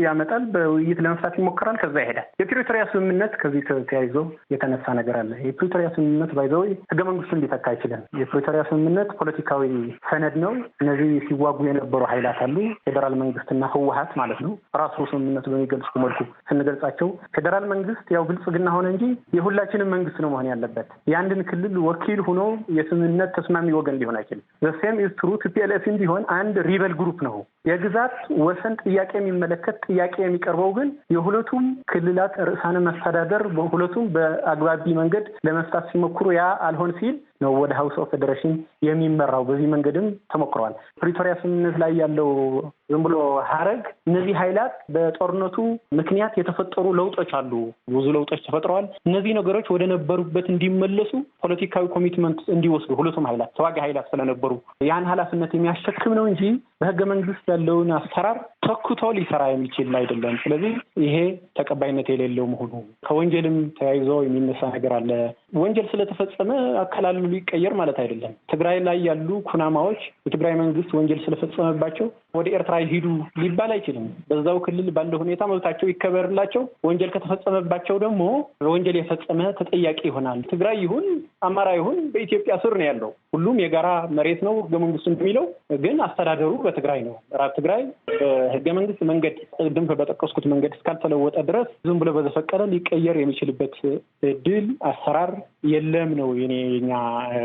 Speaker 4: ያመጣል፣ በውይይት ለመፍታት ይሞክራል፣ ከዛ ይሄዳል። የፕሪቶሪያ ስምምነት ከዚህ ተያይዞ የተነሳ ነገር አለ። የፕሪቶሪያ ስምምነት ባይዘው ህገ መንግስቱን ሊተካ አይችልም። የፕሪቶሪያ ስምምነት ፖለቲካዊ ሰነድ ነው። እነዚህ ሲዋጉ የነበሩ ኃይላት አሉ፣ ፌዴራል መንግስትና ህወሓት ማለት ነው። ራሱ ስምምነቱ በሚገልጽ መልኩ ስንገልጻቸው ፌዴራል መንግስት ያው ብልጽግና ሆነ እንጂ የሁላችንም መንግስት ነው መሆን ያለበት። የአንድን ክልል ወኪል ሆኖ የስምምነት ተስማሚ ወገን ሊሆን አይችልም። ዘሴም ኢዝ ትሩ ቲፒኤልኤፍም ቢሆን አንድ ሪበል ግሩፕ ነው። የግዛት ወሰን ጥያቄ የሚመለከት ጥያቄ የሚቀርበው ግን የሁለቱም ክልላት ርዕሳነ መስተዳደር በሁለቱም በአግባቢ መንገድ ለመፍታት ሲሞክሩ ያ አልሆን ሲል ነው ወደ ሀውስ ኦፍ ፌዴሬሽን የሚመራው። በዚህ መንገድም ተሞክረዋል። ፕሪቶሪያ ስምምነት ላይ ያለው ዝም ብሎ ሀረግ እነዚህ ኃይላት በጦርነቱ ምክንያት የተፈጠሩ ለውጦች አሉ፣ ብዙ ለውጦች ተፈጥረዋል። እነዚህ ነገሮች ወደ ነበሩበት እንዲመለሱ ፖለቲካዊ ኮሚትመንት እንዲወስዱ ሁለቱም ኃይላት ተዋጊ ኃይላት ስለነበሩ ያን ኃላፊነት የሚያሸክም ነው እንጂ በህገ መንግስት ያለውን አሰራር ተኩቶ ሊሰራ የሚችል አይደለም። ስለዚህ ይሄ ተቀባይነት የሌለው መሆኑ ከወንጀልም ተያይዞ የሚነሳ ነገር አለ። ወንጀል ስለተፈጸመ አከላለሉ ሊቀየር ማለት አይደለም። ትግራይ ላይ ያሉ ኩናማዎች የትግራይ መንግስት ወንጀል ስለፈጸመባቸው ወደ ኤርትራ ሂዱ ሊባል አይችልም። በዛው ክልል ባለው ሁኔታ መብታቸው ይከበርላቸው። ወንጀል ከተፈጸመባቸው ደግሞ ወንጀል የፈጸመ ተጠያቂ ይሆናል። ትግራይ ይሁን አማራ ይሁን በኢትዮጵያ ስር ነው ያለው። ሁሉም የጋራ መሬት ነው ህገ መንግስቱ እንደሚለው። ግን አስተዳደሩ በትግራይ ነው። ምዕራብ ትግራይ በህገ መንግስት መንገድ ቅድም በጠቀስኩት መንገድ እስካልተለወጠ ድረስ ዝም ብሎ በዘፈቀደ ሊቀየር የሚችልበት እድል አሰራር የለም ነው የኛ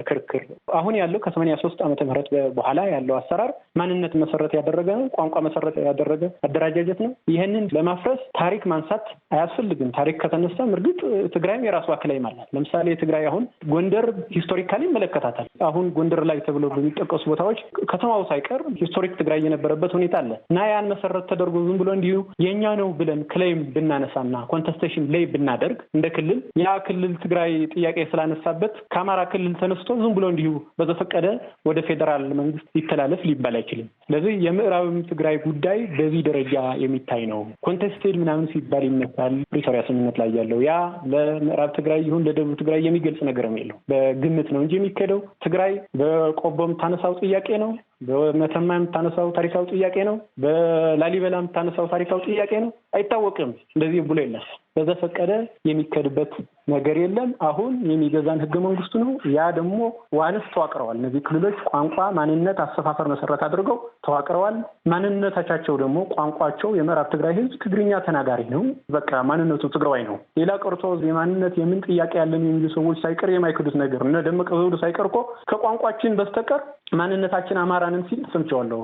Speaker 4: ክርክር። አሁን ያለው ከ83 ዓመተ ምህረት በኋላ ያለው አሰራር ማንነት መሰረት ያደረገ ነው፣ ቋንቋ መሰረት ያደረገ አደረጃጀት ነው። ይሄንን ለማፍረስ ታሪክ ማንሳት አያስፈልግም። ታሪክ ከተነሳ እርግጥ ትግራይም የራሷ ክላይም አላት። ለምሳሌ ትግራይ አሁን ጎንደር ሂስቶሪካሊ ይመለከታታል። አሁን ጎንደር ላይ ተብሎ በሚጠቀሱ ቦታዎች ከተማው ሳይቀር ሂስቶሪክ ትግራይ የነበረበት ሁኔታ አለ እና ያን መሰረት ተደርጎ ዝም ብሎ እንዲሁ የኛ ነው ብለን ክሌም ብናነሳና ኮንቴስቴሽን ላይ ብናደርግ እንደ ክልል ያ ክልል ትግራይ ጥያቄ ስላነሳበት ከአማራ ክልል ተነስቶ ዝም ብሎ እንዲሁ በዘፈቀደ ወደ ፌዴራል መንግስት ይተላለፍ ሊባል አይችልም። ስለዚህ የምዕራብ ትግራይ ጉዳይ በዚህ ደረጃ የሚታይ ነው። ኮንቴስቴድ ምናምን ሲባል ይነሳል። ፕሪቶሪያ ስምምነት ላይ ያለው ያ ለምዕራብ ትግራይ ይሁን ለደቡብ ትግራይ የሚገልጽ ነገርም የለው። በግምት ነው እንጂ የሚከደው ትግራይ በቆቦም ታነሳው ጥያቄ ነው፣ በመተማ የምታነሳው ታሪካዊ ጥያቄ ነው፣ በላሊበላ የምታነሳው ታሪካዊ ጥያቄ ነው። አይታወቅም። እንደዚህ ብሎ የለም። በዘፈቀደ የሚከድበት ነገር የለም። አሁን የሚገዛን ህገ መንግስቱ ነው። ያ ደግሞ ዋንስ ተዋቅረዋል። እነዚህ ክልሎች ቋንቋ፣ ማንነት፣ አሰፋፈር መሰረት አድርገው ተዋቅረዋል። ማንነታቸው ደግሞ ቋንቋቸው የምዕራብ ትግራይ ህዝብ ትግርኛ ተናጋሪ ነው። በቃ ማንነቱ ትግራዋይ ነው። ሌላ ቀርቶ የማንነት የምን ጥያቄ ያለን የሚሉ ሰዎች ሳይቀር የማይክዱት ነገር እነ ደመቀ ዘውዱ ሳይቀር እኮ ከቋንቋችን በስተቀር ማንነታችን አማራንን ሲል ሰምቼዋለሁ።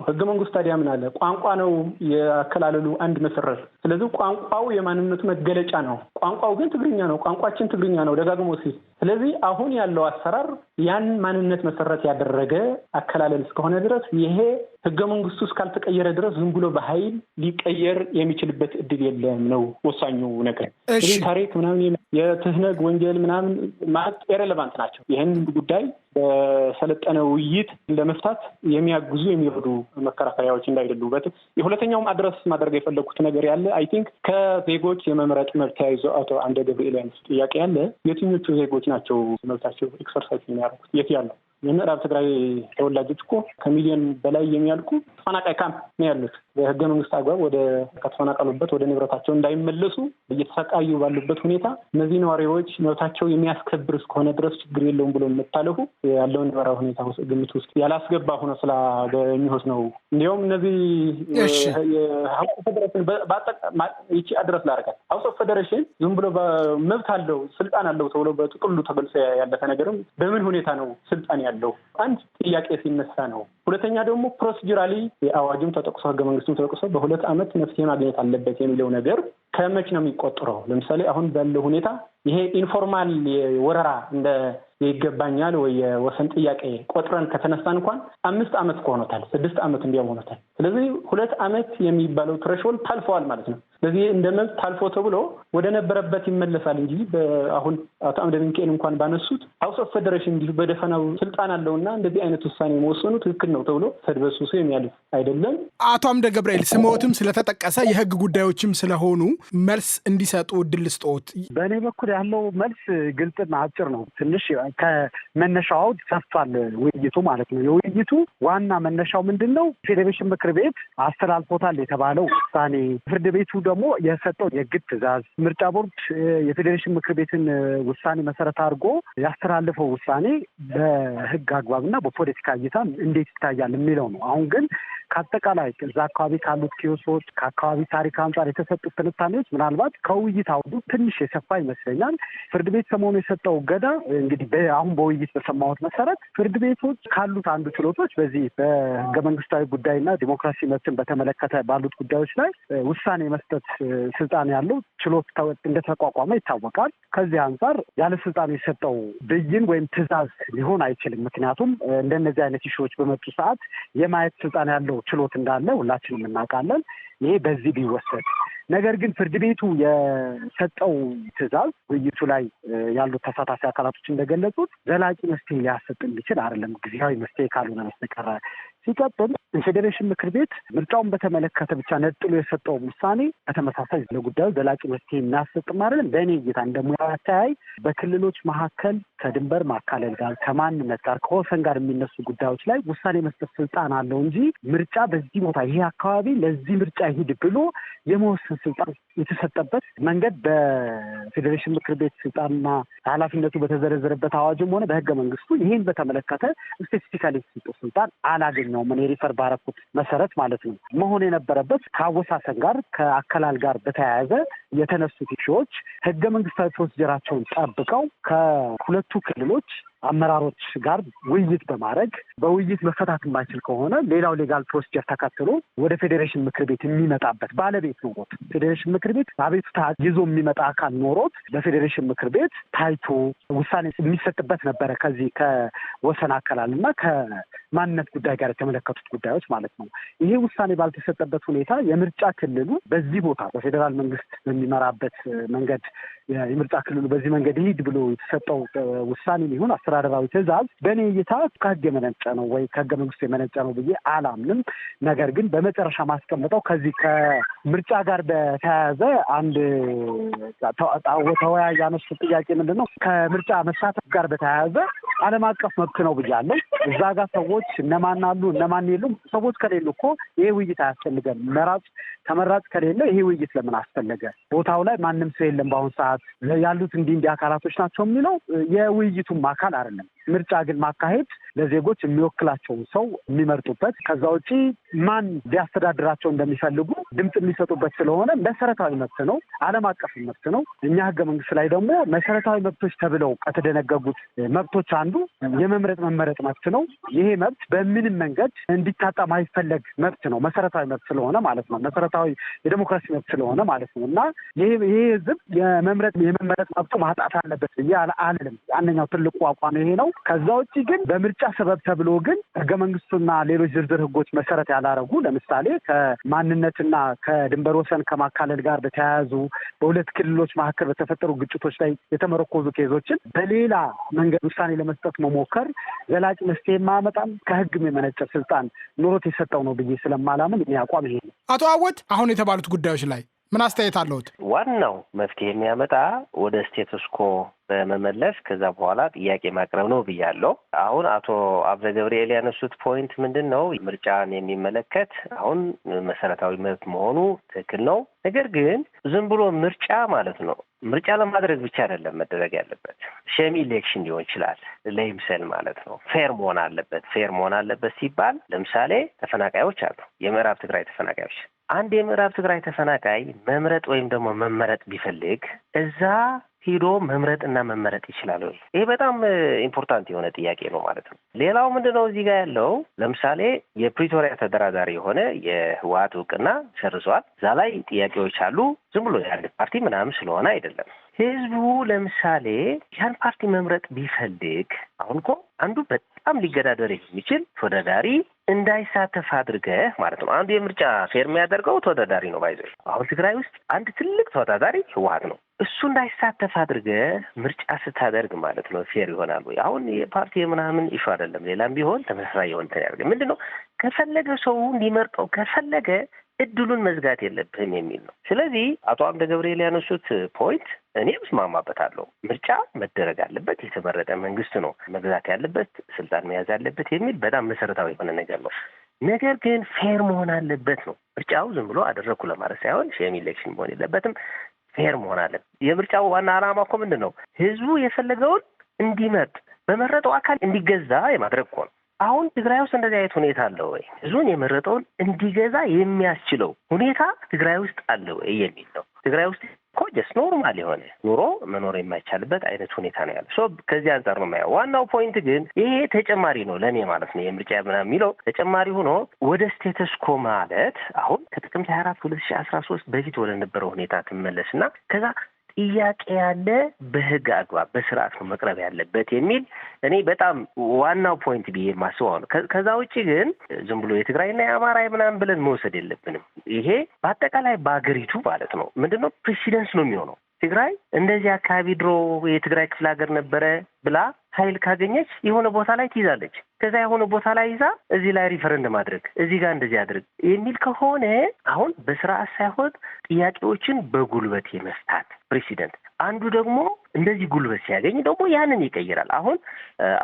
Speaker 4: ህገ መንግስቱ ታዲያ ምን አለ? ቋንቋ ነው የአከላለሉ አንድ መሰረት። ስለዚህ ቋንቋው የማንነቱ መገለጫ ነው። ቋንቋው ግን ትግርኛ ነው። ቋንቋችን ትግርኛ ነው ደጋግሞ ሲል። ስለዚህ አሁን ያለው አሰራር ያን ማንነት መሰረት ያደረገ አከላለል እስከሆነ ድረስ ይሄ ህገ መንግስቱ እስካልተቀየረ ድረስ ዝም ብሎ በኃይል ሊቀየር የሚችልበት እድል የለም ነው ወሳኙ ነገር። እዚህ ታሪክ ምናምን የትህነግ ወንጀል ምናምን ማለት ኢሬሌቫንት ናቸው። ይህን ጉዳይ በሰለጠነ ውይይት ለመፍታት የሚያግዙ የሚረዱ መከራከሪያዎች እንዳይደሉበት። የሁለተኛውም አድረስ ማድረግ የፈለኩት ነገር ያለ አይ ቲንክ ከዜጎች የመምረጥ መብት ተያይዞ አቶ አምደ ገብርኤል ያነሱት ጥያቄ ያለ የትኞቹ ዜጎች ናቸው መብታቸው ኤክሰርሳይዝ የሚያደርጉት? የት ያለው? የምዕራብ ትግራይ ተወላጆች እኮ ከሚሊዮን በላይ የሚያልቁ ተፈናቃይ ካምፕ ነው ያሉት። በህገ መንግስት አግባብ ወደ ከተፈናቀሉበት ወደ ንብረታቸው እንዳይመለሱ እየተሰቃዩ ባሉበት ሁኔታ እነዚህ ነዋሪዎች መብታቸው የሚያስከብር እስከሆነ ድረስ ችግር የለውም ብሎ የምታለፉ ያለውን ነባራዊ ሁኔታ ግምት ውስጥ ያላስገባ ሆነ ስላገኘሁት ነው። እንዲሁም እነዚህ የሀውስ ፌዴሬሽን ይቺ አድረስ ላደርጋት ሀውስ ኦፍ ፌዴሬሽን ዝም ብሎ መብት አለው ስልጣን አለው ተብሎ በጥቅሉ ተገልጾ ያለፈ ነገርም በምን ሁኔታ ነው ስልጣን ያለው? አንድ ጥያቄ ሲነሳ ነው። ሁለተኛ ደግሞ ፕሮሲጀራሊ የአዋጅም ተጠቅሶ ህገ መንግስቱም ተጠቅሶ በ2 ዓመት መፍትሄ ማግኘት አለበት የሚለው ነገር ከመች ነው የሚቆጠረው? ለምሳሌ አሁን ባለው ሁኔታ ይሄ ኢንፎርማል ወረራ እንደ ይገባኛል ወይ የወሰን ጥያቄ ቆጥረን ከተነሳን እንኳን 5 ዓመት ሆኖታል፣ 6 ዓመት ሆኖታል። ስለዚህ 2 ዓመት የሚባለው ትሬሾልድ ታልፈዋል ማለት ነው። ስለዚህ እንደመብት ታልፎ ተብሎ ወደ ነበረበት ይመለሳል እንጂ አሁን አቶ አምደ ሚካኤል እንኳን ባነሱት ሀውስ ኦፍ ፌዴሬሽን እንዲሁ በደፈናው ስልጣን አለውና እንደዚህ አይነት ውሳኔ መወሰኑ ትክክል ነው ተብሎ ተድበስብሶ የሚያልፍ አይደለም።
Speaker 2: አቶ አምደ ገብርኤል ስሞትም ስለተጠቀሰ የህግ ጉዳዮችም ስለሆኑ መልስ እንዲሰጡ እድል ስጦት።
Speaker 1: በእኔ በኩል ያለው መልስ ግልጽና አጭር ነው። ትንሽ ከመነሻው ሰፍቷል ውይይቱ ማለት ነው። የውይይቱ ዋና መነሻው ምንድን ነው? ፌዴሬሽን ምክር ቤት አስተላልፎታል የተባለው ውሳኔ፣ ፍርድ ቤቱ ደግሞ የሰጠው የግድ ትዕዛዝ፣ ምርጫ ቦርድ የፌዴሬሽን ምክር ቤትን ውሳኔ መሰረት አድርጎ ያስተላልፈው ውሳኔ በህግ አግባብና በፖለቲካ እይታ እንዴት ይታያል የሚለው ነው። አሁን ግን ከአጠቃላይ እዛ አካባቢ ካሉት ኪዮሶች ከአካባቢ ታሪክ አንጻር የተሰጡት ትንታኔዎች ምናልባት ከውይይት አውዱ ትንሽ የሰፋ ይመስለኛል። ፍርድ ቤት ሰሞኑ የሰጠው እገዳ እንግዲህ አሁን በውይይት በሰማሁት መሰረት ፍርድ ቤቶች ካሉት አንዱ ችሎቶች በዚህ በህገ መንግስታዊ ጉዳይና ዲሞክራሲ መብትን በተመለከተ ባሉት ጉዳዮች ላይ ውሳኔ መስጠት ስልጣን ያለው ችሎት እንደተቋቋመ ይታወቃል። ከዚህ አንጻር ያለ ስልጣን የሰጠው ብይን ወይም ትዕዛዝ ሊሆን አይችልም። ምክንያቱም እንደነዚህ አይነት ኢሹዎች በመጡ ሰዓት የማየት ስልጣን ያለው ችሎት እንዳለ ሁላችንም እናውቃለን። ይሄ በዚህ ቢወሰድ፣ ነገር ግን ፍርድ ቤቱ የሰጠው ትዕዛዝ ውይይቱ ላይ ያሉት ተሳታፊ አካላቶች እንደገለጹት ዘላቂ መፍትሄ ሊያሰጥ የሚችል አይደለም፣ ጊዜያዊ መፍትሄ ካልሆነ በስተቀር። ሲቀጥል የፌዴሬሽን ምክር ቤት ምርጫውን በተመለከተ ብቻ ነጥሎ የሰጠው ውሳኔ በተመሳሳይ ለጉዳዩ ዘላቂ መፍትሄ የሚያሰጥም አይደለም። በእኔ እይታ እንደሙያ አተያይ በክልሎች መካከል ከድንበር ማካለል ጋር ከማንነት ጋር ከወሰን ጋር የሚነሱ ጉዳዮች ላይ ውሳኔ መስጠት ስልጣን አለው እንጂ ምርጫ በዚህ ቦታ ይሄ አካባቢ ለዚህ ምርጫ ይሂድ ብሎ የመወሰን ስልጣን የተሰጠበት መንገድ በፌዴሬሽን ምክር ቤት ስልጣንና ኃላፊነቱ በተዘረዘረበት አዋጅም ሆነ በህገ መንግስቱ ይህን በተመለከተ ስፔሲፊካሊ የተሰጠው ስልጣን አላገኘውም። እኔ ሪፈር ባረኩት መሰረት ማለት ነው። መሆን የነበረበት ከአወሳሰን ጋር ከአከላል ጋር በተያያዘ የተነሱት ኢሹዎች ህገ መንግስታዊ ፕሮሲጀራቸውን ጠብቀው ከሁለቱ ክልሎች አመራሮች ጋር ውይይት በማድረግ በውይይት መፈታት የማይችል ከሆነ ሌላው ሌጋል ፕሮሲጀር ተከትሎ ወደ ፌዴሬሽን ምክር ቤት የሚመጣበት ባለቤት ኖሮት ፌዴሬሽን ምክር ቤት አቤቱታ ይዞ የሚመጣ አካል ኖሮት በፌዴሬሽን ምክር ቤት ታይቶ ውሳኔ የሚሰጥበት ነበረ። ከዚህ ከወሰን አከላል እና ከማንነት ጉዳይ ጋር የተመለከቱት ጉዳዮች ማለት ነው። ይሄ ውሳኔ ባልተሰጠበት ሁኔታ የምርጫ ክልሉ በዚህ ቦታ በፌዴራል መንግስት በሚመራበት መንገድ የምርጫ ክልሉ በዚህ መንገድ ይሂድ ብሎ የተሰጠው ውሳኔ ሊሆን አስተዳደራዊ ትዕዛዝ በእኔ እይታ ከህግ የመነጨ ነው ወይ ከህገ መንግስቱ የመነጨ ነው ብዬ አላምንም። ነገር ግን በመጨረሻ ማስቀምጠው ከዚህ ከምርጫ ጋር በተያያዘ አንድ ተወያይ ያነሱት ጥያቄ ምንድን ነው? ከምርጫ መሳተፍ ጋር በተያያዘ ዓለም አቀፍ መብት ነው ብያለሁ። እዛ ጋር ሰዎች እነማን አሉ እነማን የሉም፣ ሰዎች ከሌሉ እኮ ይሄ ውይይት አያስፈልገም። ተመራጭ ከሌለ ይሄ ውይይት ለምን አስፈለገ? ቦታው ላይ ማንም ሰው የለም በአሁኑ ሰዓት ያሉት እንዲህ አካላቶች ናቸው የሚለው የውይይቱም አካል አይደለም። ምርጫ ግን ማካሄድ ለዜጎች የሚወክላቸውን ሰው የሚመርጡበት ከዛ ውጪ ማን ሊያስተዳድራቸው እንደሚፈልጉ ድምፅ የሚሰጡበት ስለሆነ መሰረታዊ መብት ነው፣ ዓለም አቀፍ መብት ነው። እኛ ህገ መንግስት ላይ ደግሞ መሰረታዊ መብቶች ተብለው ከተደነገጉት መብቶች አንዱ የመምረጥ መመረጥ መብት ነው። ይሄ መብት በምንም መንገድ እንዲታጣ ማይፈለግ መብት ነው፣ መሰረታዊ መብት ስለሆነ ማለት ነው። መሰረታዊ የዲሞክራሲ መብት ስለሆነ ማለት ነው። እና ይሄ ህዝብ የመምረጥ የመመረጥ መብቱ ማጣት አለበት ብዬ አልልም። አንደኛው ትልቁ አቋም ይሄ ነው። ከዛ ውጪ ግን በምርጫ ሰበብ ተብሎ ግን ህገ መንግስቱና ሌሎች ዝርዝር ህጎች መሰረት ያላረጉ ለምሳሌ ከማንነትና ከድንበር ወሰን ከማካለል ጋር በተያያዙ በሁለት ክልሎች መካከል በተፈጠሩ ግጭቶች ላይ የተመረኮዙ ኬዞችን በሌላ መንገድ ውሳኔ ለመስጠት መሞከር ዘላቂ መፍትሄ የማያመጣም ከህግም የመነጨ ስልጣን ኖሮት የሰጠው ነው ብዬ ስለማላምን እኔ አቋም ይሄ ነው።
Speaker 2: አቶ አወት አሁን የተባሉት ጉዳዮች ላይ ምን አስተያየት አለዎት?
Speaker 3: ዋናው መፍትሄ የሚያመጣ ወደ ስቴተስ ኮ በመመለስ ከዛ በኋላ ጥያቄ ማቅረብ ነው ብያለሁ። አሁን አቶ አብረ ገብርኤል ያነሱት ፖይንት ምንድን ነው? ምርጫን የሚመለከት አሁን መሰረታዊ መብት መሆኑ ትክክል ነው። ነገር ግን ዝም ብሎ ምርጫ ማለት ነው ምርጫ ለማድረግ ብቻ አይደለም መደረግ ያለበት። ሼም ኢሌክሽን ሊሆን ይችላል ለይምሰል ማለት ነው። ፌር መሆን አለበት። ፌር መሆን አለበት ሲባል ለምሳሌ ተፈናቃዮች አሉ፣ የምዕራብ ትግራይ ተፈናቃዮች። አንድ የምዕራብ ትግራይ ተፈናቃይ መምረጥ ወይም ደግሞ መመረጥ ቢፈልግ እዛ ሂዶ መምረጥና መመረጥ ይችላል ወይ? ይሄ በጣም ኢምፖርታንት የሆነ ጥያቄ ነው ማለት ነው። ሌላው ምንድነው እዚህ ጋር ያለው ለምሳሌ የፕሪቶሪያ ተደራዳሪ የሆነ የህወሓት እውቅና ሰርዟል። እዛ ላይ ጥያቄዎች አሉ። ዝም ብሎ ያለ ፓርቲ ምናምን ስለሆነ አይደለም። ህዝቡ ለምሳሌ ያን ፓርቲ መምረጥ ቢፈልግ አሁን እኮ አንዱ በጣም ሊገዳደር የሚችል ተወዳዳሪ እንዳይሳተፍ አድርገህ ማለት ነው። አንዱ የምርጫ ፌር የሚያደርገው ተወዳዳሪ ነው። ባይዘ አሁን ትግራይ ውስጥ አንድ ትልቅ ተወዳዳሪ ህወሓት ነው። እሱ እንዳይሳተፍ አድርገህ ምርጫ ስታደርግ ማለት ነው ፌር ይሆናል ወይ? አሁን የፓርቲ ምናምን ኢሹ አይደለም። ሌላም ቢሆን ተመሳሳይ የሆነ ያደርግ ምንድነው ከፈለገ ሰው እንዲመርጠው ከፈለገ እድሉን መዝጋት የለብህም የሚል ነው። ስለዚህ አቶ አምደ ገብርኤል ያነሱት ፖይንት እኔም እስማማበታለሁ። ምርጫ መደረግ አለበት፣ የተመረጠ መንግስት ነው መግዛት ያለበት፣ ስልጣን መያዝ ያለበት የሚል በጣም መሰረታዊ የሆነ ነገር ነው። ነገር ግን ፌር መሆን አለበት ነው። ምርጫው ዝም ብሎ አደረግኩ ለማለት ሳይሆን ሼም ኢሌክሽን መሆን የለበትም፣ ፌር መሆን አለበት። የምርጫው ዋና ዓላማ እኮ ምንድን ነው? ህዝቡ የፈለገውን እንዲመርጥ በመረጠው አካል እንዲገዛ የማድረግ እኮ ነው። አሁን ትግራይ ውስጥ እንደዚህ አይነት ሁኔታ አለ ወይ? ህዝቡን የመረጠውን እንዲገዛ የሚያስችለው ሁኔታ ትግራይ ውስጥ አለ ወይ የሚል ነው። ትግራይ ውስጥ እኮ ጀስት ኖርማል የሆነ ኑሮ መኖር የማይቻልበት አይነት ሁኔታ ነው ያለ። ከዚህ አንጻር ነው የማየው። ዋናው ፖይንት ግን ይሄ ተጨማሪ ነው ለእኔ ማለት ነው። የምርጫ ምናምን የሚለው ተጨማሪ ሆኖ ወደ ስቴተስ ኮ ማለት አሁን ከጥቅምት 24 2013 በፊት ወደ ነበረው ሁኔታ ትመለስና ከዛ ጥያቄ ያለ በህግ አግባብ በስርዓት ነው መቅረብ ያለበት የሚል እኔ በጣም ዋናው ፖይንት ብዬ የማስበው ነው። ከዛ ውጭ ግን ዝም ብሎ የትግራይና የአማራ ምናምን ብለን መውሰድ የለብንም። ይሄ በአጠቃላይ በአገሪቱ ማለት ነው ምንድነው ፕሬሲደንስ ነው የሚሆነው። ትግራይ እንደዚህ አካባቢ ድሮ የትግራይ ክፍለ ሀገር ነበረ ብላ ኃይል ካገኘች የሆነ ቦታ ላይ ትይዛለች። ከዛ የሆነ ቦታ ላይ ይዛ እዚህ ላይ ሪፈረንደም ማድረግ እዚህ ጋር እንደዚህ አድርግ የሚል ከሆነ አሁን በስርዓት ሳይሆን ጥያቄዎችን በጉልበት የመፍታት ፕሬሲደንት አንዱ ደግሞ እንደዚህ ጉልበት ሲያገኝ ደግሞ ያንን ይቀይራል። አሁን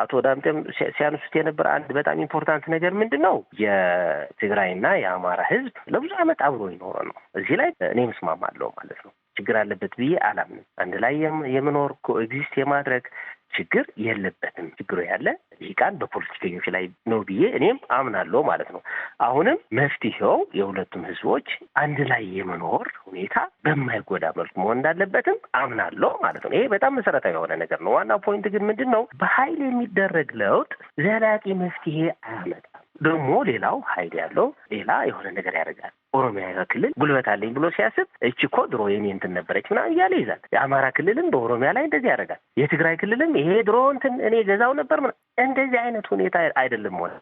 Speaker 3: አቶ ዳምጤም ሲያነሱት የነበረ አንድ በጣም ኢምፖርታንት ነገር ምንድን ነው? የትግራይና የአማራ ህዝብ ለብዙ ዓመት አብሮ ይኖረ ነው። እዚህ ላይ እኔም እስማማለሁ ማለት ነው። ችግር አለበት ብዬ አላምንም። አንድ ላይ የመኖር ኮኤግዚስት የማድረግ ችግር የለበትም። ችግሩ ያለ ሊቃን በፖለቲከኞች ላይ ነው ብዬ እኔም አምናለሁ ማለት ነው። አሁንም መፍትሄው የሁለቱም ህዝቦች አንድ ላይ የመኖር ሁኔታ በማይጎዳ መልኩ መሆን እንዳለበትም አምናለሁ ማለት ነው። ይሄ በጣም መሰረታዊ የሆነ ነገር ነው። ዋናው ፖይንት ግን ምንድን ነው? በኃይል የሚደረግ ለውጥ ዘላቂ መፍትሄ አያመጣም። ደግሞ ሌላው ኃይል ያለው ሌላ የሆነ ነገር ያደርጋል። ኦሮሚያ ክልል ጉልበት አለኝ ብሎ ሲያስብ እቺ እኮ ድሮ የኔ እንትን ነበረች ምናምን እያለ ይዛል። የአማራ ክልልም በኦሮሚያ ላይ እንደዚህ ያደርጋል። የትግራይ ክልልም ይሄ ድሮ እንትን እኔ ገዛው ነበር ምናምን። እንደዚህ አይነት ሁኔታ አይደለም ሆነ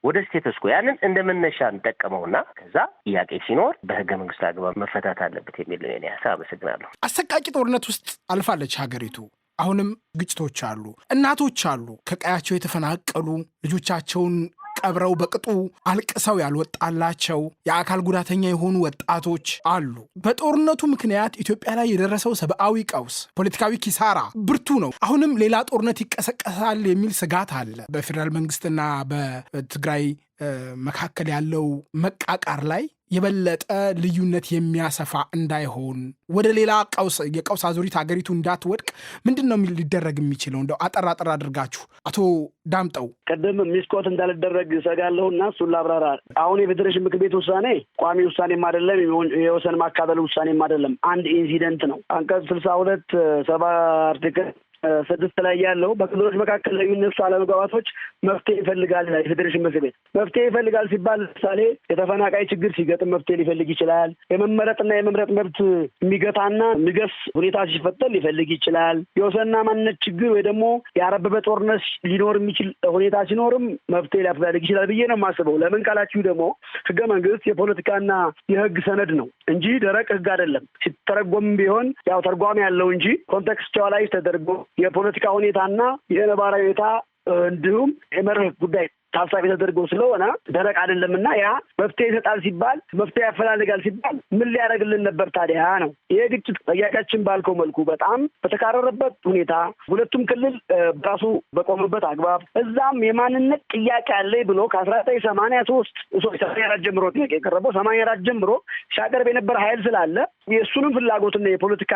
Speaker 3: ወደ ስቴተስ ኮ ያንን እንደ መነሻ እንጠቀመውና ከዛ ጥያቄ ሲኖር በህገ መንግስት አግባብ መፈታት አለበት የሚል ነው የኔ ሀሳብ። አመሰግናለሁ።
Speaker 2: አሰቃቂ ጦርነት ውስጥ አልፋለች ሀገሪቱ። አሁንም ግጭቶች አሉ። እናቶች አሉ ከቀያቸው የተፈናቀሉ ልጆቻቸውን ቀብረው በቅጡ አልቅሰው ያልወጣላቸው የአካል ጉዳተኛ የሆኑ ወጣቶች አሉ። በጦርነቱ ምክንያት ኢትዮጵያ ላይ የደረሰው ሰብአዊ ቀውስ፣ ፖለቲካዊ ኪሳራ ብርቱ ነው። አሁንም ሌላ ጦርነት ይቀሰቀሳል የሚል ስጋት አለ። በፌዴራል መንግስትና በትግራይ መካከል ያለው መቃቃር ላይ የበለጠ ልዩነት የሚያሰፋ እንዳይሆን ወደ ሌላ የቀውስ አዙሪት ሀገሪቱ እንዳትወድቅ ምንድን ነው ሊደረግ የሚችለው? እንደው አጠር አድርጋችሁ አቶ ዳምጠው።
Speaker 5: ቀደም ሚስኮት እንዳልደረግ ሰጋለሁና እሱን ላብራራ። አሁን የፌዴሬሽን ምክር ቤት ውሳኔ ቋሚ ውሳኔም አይደለም፣ የወሰን ማካለል ውሳኔም አይደለም። አንድ ኢንሲደንት ነው። አንቀጽ 62 7 አርቲክል 6 ላይ ያለው በክልሎች መካከል ለሚነሱ አለመግባባቶች መፍትሄ ይፈልጋል። የፌዴሬሽን ምክር ቤት መፍትሄ ይፈልጋል ሲባል ለምሳሌ የተፈናቃይ ችግር ሲገጥም መፍትሄ ሊፈልግ ይችላል። የመመረጥና የመምረጥ መብት የሚገታና የሚገስ ሁኔታ ሲፈጠር ሊፈልግ ይችላል። የወሰንና ማንነት ችግር ወይ ደግሞ ያረበበ ጦርነት ሊኖር የሚችል ሁኔታ ሲኖርም መፍትሄ ሊፈልግ ይችላል ብዬ ነው የማስበው። ለምን ካላችሁ ደግሞ ህገ መንግስት የፖለቲካና የህግ ሰነድ ነው እንጂ ደረቅ ህግ አይደለም። ሲተረጎም ቢሆን ያው ተርጓሚ ያለው እንጂ ኮንቴክስቹዋላይዝ ተደርጎ የፖለቲካ ሁኔታና የነባራዊ ሁኔታ እንዲሁም የመርህ ጉዳይ ታሳቢ ተደርገው ስለሆነ ደረቅ አይደለምና ያ መፍትሄ ይሰጣል ሲባል መፍትሄ ያፈላልጋል ሲባል ምን ሊያደርግልን ነበር ታዲያ ነው። ይሄ ግጭት ጠያቂያችን ባልከው መልኩ በጣም በተካረረበት ሁኔታ ሁለቱም ክልል በራሱ በቆመበት አግባብ እዛም የማንነት ጥያቄ አለኝ ብሎ ከ1984 ጀምሮ ጥያቄ የቀረበው 84 ጀምሮ ሲያቀርብ የነበረ ኃይል ስላለ የእሱንም ፍላጎትና የፖለቲካ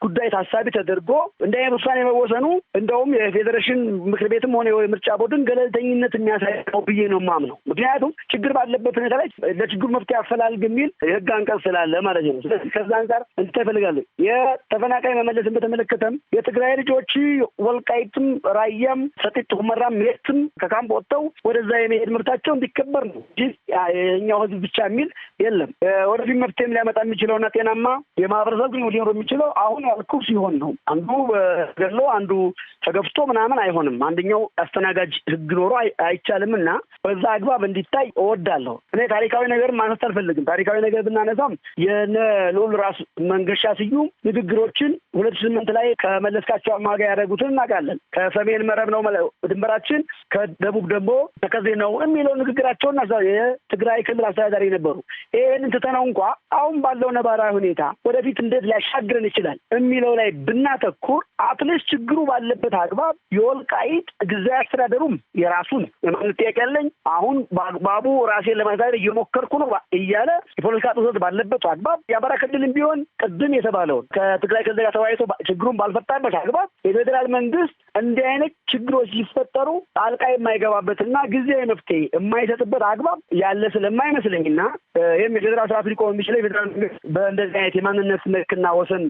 Speaker 5: ጉዳይ ታሳቢ ተደርጎ እንደ አይነት ውሳኔ መወሰኑ እንደውም የፌዴሬሽን ምክር ቤትም ሆነ የምርጫ ቦርድን ገለልተኝነት የሚያሳይ ነው ብዬ ነው የማምነው። ምክንያቱም ችግር ባለበት ሁኔታ ላይ ለችግሩ መፍትሄ ያፈላልግ የሚል የህግ አንቀጽ ስላለ ማለት ነው። ስለዚህ ከዛ አንጻር እንድትፈልጋለሁ። የተፈናቃይ መመለስን በተመለከተም የትግራይ ልጆች ወልቃይትም፣ ራያም፣ ሰቲት ሁመራም የትም ከካምፕ ወጥተው ወደዛ የመሄድ ምርታቸው እንዲከበር ነው እንጂ የኛው ህዝብ ብቻ የሚል የለም። ወደፊት መፍትሄም ሊያመጣ የሚችለውና ጤናማ የማህበረሰብ ሊኖር የሚችለው አሁን ያልኩ ሲሆን ነው። አንዱ ገሎ አንዱ ተገፍቶ ምናምን አይሆንም። አንደኛው አስተናጋጅ ህግ ኖሮ አይቻልም እና በዛ አግባብ እንዲታይ እወዳለሁ። እኔ ታሪካዊ ነገር ማንሳት አልፈልግም። ታሪካዊ ነገር ብናነሳም የነ ልዑል ራስ መንገሻ ስዩም ንግግሮችን 2008 ላይ ከመለስካቸው አማጋ ያደረጉትን እናውቃለን። ከሰሜን መረብ ነው ድንበራችን፣ ከደቡብ ደግሞ ተከዜ ነው የሚለው ንግግራቸውን የትግራይ ክልል አስተዳዳሪ ነበሩ። ይህንን ትተነው እንኳ አሁን ባለው ነባራዊ ሁኔታ ወደፊት እንዴት ሊያሻግረን ይችላል የሚለው ላይ ብናተኩር አትሊስት ችግሩ ባለበት አግባብ የወልቃይት ጊዜያዊ አስተዳደሩም የራሱን የማንነት ጥያቄ ያለኝ አሁን በአግባቡ ራሴን ለማሳደር እየሞከርኩ ነው እያለ የፖለቲካ ጥሰት ባለበት አግባብ የአማራ ክልልም ቢሆን ቅድም የተባለውን ከትግራይ ክልል ጋር ተወያይቶ ችግሩን ባልፈታበት አግባብ የፌዴራል መንግስት እንዲህ አይነት ችግሮች ሲፈጠሩ ጣልቃ የማይገባበትና ጊዜያዊ መፍትሄ የማይሰጥበት አግባብ ያለ ስለማይመስለኝና ይህም የፌዴራል ስርዓት ሊቆም የሚችለው የፌዴራል መንግስት በእንደዚህ አይነት የማንነት ነክና ወሰን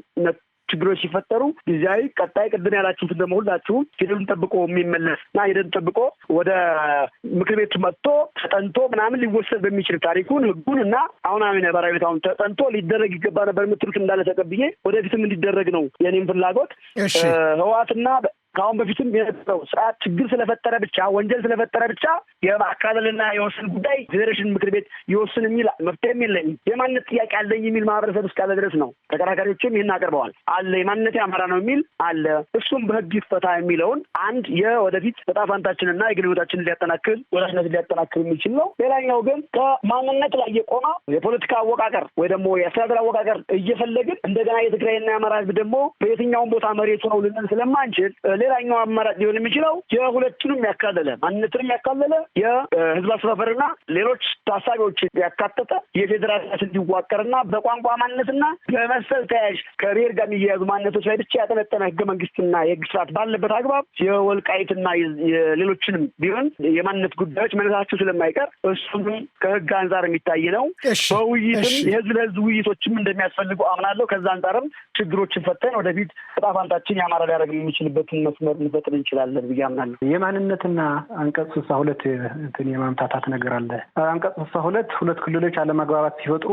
Speaker 5: ችግሮች ሲፈጠሩ ጊዜያዊ ቀጣይ ቅድም ያላችሁትን ደግሞ ሁላችሁም ሂደቱን ጠብቆ የሚመለስ እና ሂደቱን ጠብቆ ወደ ምክር ቤቱ መጥቶ ተጠንቶ ምናምን ሊወሰድ በሚችል ታሪኩን ህጉን እና አሁናዊ ነባራዊ ሁኔታውን ተጠንቶ ሊደረግ ይገባ ነበር የምትሉት እንዳለ ተቀብዬ ወደፊትም እንዲደረግ ነው የኔም ፍላጎት። ህወሓትና ከአሁን በፊትም የነበረው ስርዓት ችግር ስለፈጠረ ብቻ ወንጀል ስለፈጠረ ብቻ የማካለልና የወሰን ጉዳይ ፌዴሬሽን ምክር ቤት ይወስን የሚል መፍትሄም የለኝም። የማንነት ጥያቄ አለኝ የሚል ማህበረሰብ እስካለ ድረስ ነው። ተከራካሪዎችም ይህን አቅርበዋል። አለ የማንነት አማራ ነው የሚል አለ። እሱም በህግ ይፈታ የሚለውን አንድ የወደፊት ዕጣ ፈንታችንና የግል ህይወታችንን ሊያጠናክር ወዳጅነትን ሊያጠናክር የሚችል ነው። ሌላኛው ግን ከማንነት ላይ የቆመ የፖለቲካ አወቃቀር ወይ ደግሞ የአስተዳደር አወቃቀር እየፈለግን እንደገና የትግራይና የአማራ ህዝብ ደግሞ በየትኛውን ቦታ መሬቱ ነው ልንል ስለማንችል ሌላኛው አማራጭ ሊሆን የሚችለው የሁለቱንም ያካለለ ማንነትንም ያካለለ የህዝብ አስተዳደርና ሌሎች ታሳቢዎች ያካተተ የፌዴራል እንዲዋቀርና በቋንቋ ማንነትና በመሰል ተያያዥ ከብሔር ጋር የሚያያዙ ማንነቶች ላይ ብቻ ያጠነጠነ ህገ መንግስትና የህግ ስርዓት ባለበት አግባብ የወልቃይትና የሌሎችንም ቢሆን የማንነት ጉዳዮች መነሳቸው ስለማይቀር እሱም ከህግ አንጻር የሚታይ ነው። በውይይትም የህዝብ ለህዝብ ውይይቶችም እንደሚያስፈልጉ አምናለሁ። ከዛ አንጻርም ችግሮችን ፈተን ወደፊት ዕጣ ፈንታችን ያማረ ሊያደርግ የሚችልበትን መስመር እንፈጥር እንችላለን ብዬ አምናለሁ።
Speaker 4: የማንነትና አንቀጽ 62 የማምታታት ነገር አለ። አንቀጽ 62 ሁለት ክልሎች አለመግባባት ሲፈጥሩ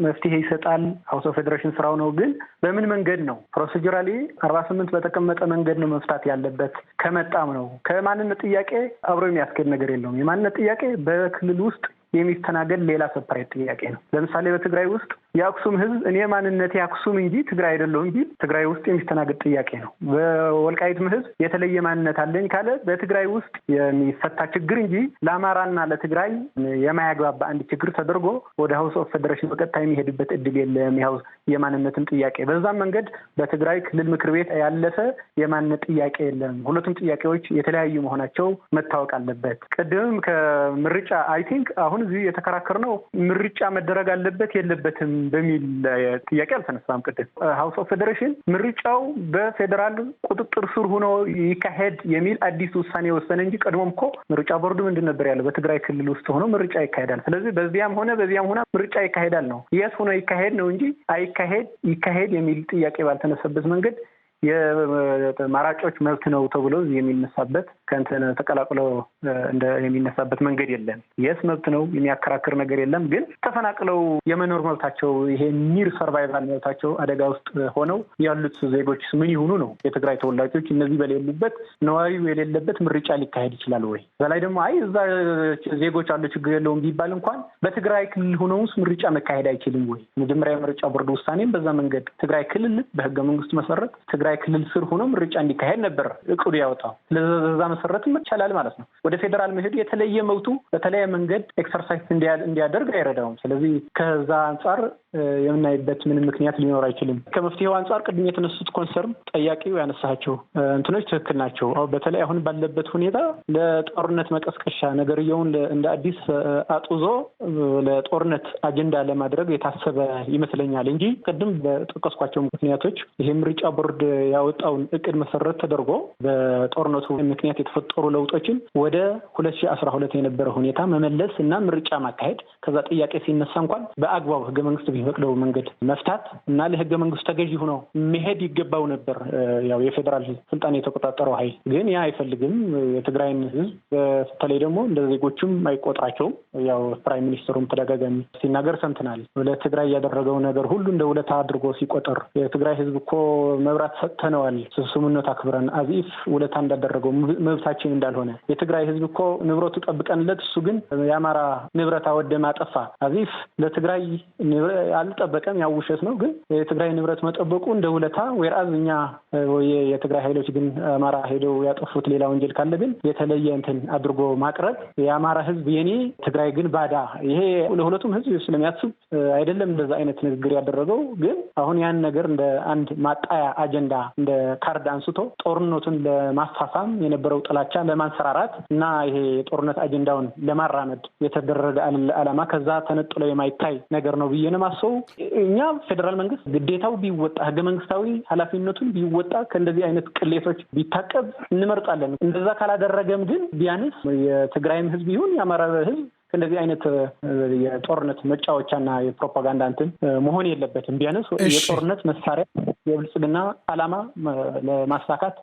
Speaker 4: መፍትሄ ይሰጣል። ሀውስ ኦፍ ፌዴሬሽን ስራው ነው። ግን በምን መንገድ ነው? ፕሮሲጀራሊ 48 በተቀመጠ መንገድ ነው መፍታት ያለበት። ከመጣም ነው ከማንነት ጥያቄ አብሮ የሚያስኬድ ነገር የለውም። የማንነት ጥያቄ በክልል ውስጥ የሚስተናገድ ሌላ ሰፐሬት ጥያቄ ነው። ለምሳሌ በትግራይ ውስጥ የአክሱም ህዝብ እኔ ማንነቴ አክሱም እንጂ ትግራይ አይደለሁም ቢል ትግራይ ውስጥ የሚስተናገድ ጥያቄ ነው። በወልቃይትም ህዝብ የተለየ ማንነት አለኝ ካለ በትግራይ ውስጥ የሚፈታ ችግር እንጂ ለአማራና ለትግራይ የማያግባባ አንድ ችግር ተደርጎ ወደ ሀውስ ኦፍ ፌዴሬሽን በቀጥታ የሚሄድበት እድል የለም። የማንነትን ጥያቄ በዛም መንገድ በትግራይ ክልል ምክር ቤት ያለፈ የማንነት ጥያቄ የለም። ሁለቱም ጥያቄዎች የተለያዩ መሆናቸው መታወቅ አለበት። ቅድም ከምርጫ አይ ቲንክ አሁን እዚህ የተከራከርነው ምርጫ መደረግ አለበት የለበትም በሚል ጥያቄ አልተነሳም። ቅድም ሀውስ ኦፍ ፌዴሬሽን ምርጫው በፌዴራል ቁጥጥር ስር ሆኖ ይካሄድ የሚል አዲስ ውሳኔ ወሰነ እንጂ ቀድሞም እኮ ምርጫ ቦርዱ ምንድን ነበር ያለው? በትግራይ ክልል ውስጥ ሆኖ ምርጫ ይካሄዳል። ስለዚህ በዚያም ሆነ በዚያም ሆነ ምርጫ ይካሄዳል ነው። የት ሆኖ ይካሄድ ነው እንጂ ይካሄድ የሚል ጥያቄ ባልተነሳበት መንገድ የማራጮች መብት ነው ተብሎ የሚነሳበት ከእንትን ተቀላቅሎ የሚነሳበት መንገድ የለም። የስ መብት ነው የሚያከራክር ነገር የለም። ግን ተፈናቅለው የመኖር መብታቸው ይሄ ኒር ሰርቫይቫል መብታቸው አደጋ ውስጥ ሆነው ያሉት ዜጎች ምን ይሁኑ ነው? የትግራይ ተወላጆች እነዚህ በሌሉበት ነዋሪው የሌለበት ምርጫ ሊካሄድ ይችላል ወይ? በላይ ደግሞ አይ እዛ ዜጎች አሉ ችግር የለውም ቢባል እንኳን በትግራይ ክልል ሆነውስ ምርጫ መካሄድ አይችልም ወይ? መጀመሪያ የምርጫ ቦርድ ውሳኔም በዛ መንገድ ትግራይ ክልል በህገ መንግስቱ መሰረት ትግራይ ክልል ስር ሆኖ ምርጫ እንዲካሄድ ነበር እቅዱ ያወጣው። ለዛ መሰረት ይቻላል ማለት ነው። ወደ ፌዴራል መሄድ የተለየ መብቱ በተለየ መንገድ ኤክሰርሳይዝ እንዲያደርግ አይረዳውም። ስለዚህ ከዛ አንጻር የምናይበት ምንም ምክንያት ሊኖር አይችልም። ከመፍትሄው አንጻር ቅድም የተነሱት ኮንሰርን ጠያቂው ያነሳቸው እንትኖች ትክክል ናቸው። በተለይ አሁን ባለበት ሁኔታ ለጦርነት መቀስቀሻ ነገርየውን እንደ አዲስ አጡዞ ለጦርነት አጀንዳ ለማድረግ የታሰበ ይመስለኛል እንጂ ቅድም በጠቀስኳቸው ምክንያቶች ይሄ ምርጫ ቦርድ ያወጣውን እቅድ መሰረት ተደርጎ በጦርነቱ ምክንያት የተፈጠሩ ለውጦችን ወደ 2012 የነበረ ሁኔታ መመለስ እና ምርጫ ማካሄድ ከዛ ጥያቄ ሲነሳ እንኳን በአግባቡ ህገ መንግስቱ ቢፈቅደው መንገድ መፍታት እና ለህገ መንግስቱ ተገዢ ሆኖ መሄድ ይገባው ነበር። ያው የፌዴራል ስልጣን የተቆጣጠረው ኃይል ግን ያ አይፈልግም። የትግራይን ህዝብ በተለይ ደግሞ እንደ ዜጎችም አይቆጥራቸውም። ያው ፕራይም ሚኒስትሩም ተደጋጋሚ ሲናገር ሰምተናል። ለትግራይ ያደረገው ነገር ሁሉ እንደ ውለታ አድርጎ ሲቆጠር የትግራይ ህዝብ እኮ መብራት ሰጥተነዋል ስምምነት አክብረን አዚፍ ውለታ እንዳደረገው መብታችን እንዳልሆነ የትግራይ ህዝብ እኮ ንብረቱ ጠብቀንለት እሱ ግን የአማራ ንብረት አወደመ አጠፋ አዚፍ ለትግራይ አልጠበቀም። ያው ውሸት ነው። ግን የትግራይ ንብረት መጠበቁ እንደ ውለታ ወይራዝ እኛ የትግራይ ኃይሎች ግን አማራ ሄደው ያጠፉት ሌላ ወንጀል ካለ ግን የተለየ እንትን አድርጎ ማቅረብ የአማራ ህዝብ የኔ ትግራይ ግን ባዳ ይሄ ለሁለቱም ህዝብ ስለሚያስብ አይደለም እንደዛ አይነት ንግግር ያደረገው። ግን አሁን ያን ነገር እንደ አንድ ማጣያ አጀንዳ እንደ ካርድ አንስቶ ጦርነቱን ለማፋፋም የነበረው ጥላቻ ለማንሰራራት እና ይሄ የጦርነት አጀንዳውን ለማራመድ የተደረገ ዓላማ ከዛ ተነጥሎ የማይታይ ነገር ነው ብዬ ነው የማስበው። እኛ ፌዴራል መንግስት ግዴታው ቢወጣ ህገ መንግስታዊ ኃላፊነቱን ቢወጣ ከእንደዚህ አይነት ቅሌቶች ቢታቀብ እንመርጣለን። እንደዛ ካላደረገም ግን ቢያንስ የትግራይም ህዝብ ይሁን የአማራ ህዝብ እንደዚህ አይነት የጦርነት መጫወቻና የፕሮፓጋንዳ እንትን መሆን የለበትም። ቢያንስ የጦርነት መሳሪያ የብልጽግና ዓላማ ለማሳካት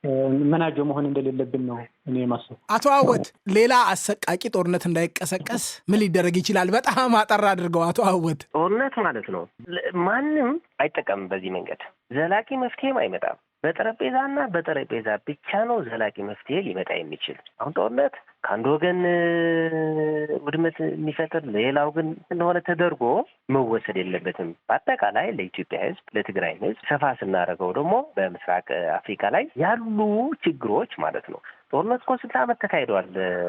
Speaker 4: መናጆ መሆን እንደሌለብን ነው እኔ የማስበው።
Speaker 2: አቶ አወት ሌላ አሰቃቂ ጦርነት እንዳይቀሰቀስ ምን ሊደረግ ይችላል? በጣም አጠር አድርገው አቶ አወት።
Speaker 3: ጦርነት ማለት ነው ማንም አይጠቀምም። በዚህ መንገድ ዘላቂ መፍትሄም አይመጣም። በጠረጴዛና በጠረጴዛ ብቻ ነው ዘላቂ መፍትሄ ሊመጣ የሚችል። አሁን ጦርነት ከአንድ ወገን ውድመት የሚፈጥር ሌላው ግን እንደሆነ ተደርጎ መወሰድ የለበትም። በአጠቃላይ ለኢትዮጵያ ህዝብ፣ ለትግራይ ህዝብ ሰፋ ስናደርገው ደግሞ በምስራቅ አፍሪካ ላይ ያሉ ችግሮች ማለት ነው። ጦርነት እኮ 60 ዓመት ተካሂደዋል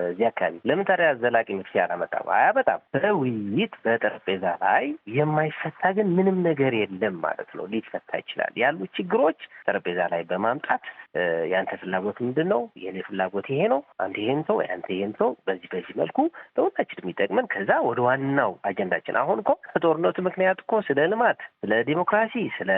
Speaker 3: እዚህ አካባቢ። ለምን ታዲያ ዘላቂ መፍትሄ አላመጣም? አያመጣም። በውይይት በጠረጴዛ ላይ የማይፈታ ግን ምንም ነገር የለም ማለት ነው። ሊፈታ ይችላል ያሉ ችግሮች ጠረጴዛ ላይ በማምጣት ያንተ ፍላጎት ምንድን ነው? የኔ ፍላጎት ይሄ ነው። አንተ ይሄን ሰው አንተ ይሄን ሰው በዚህ መልኩ ለሁላችንም የሚጠቅመን ከዛ ወደ ዋናው አጀንዳችን። አሁን እኮ በጦርነቱ ምክንያት እኮ ስለ ልማት፣ ስለ ዲሞክራሲ፣ ስለ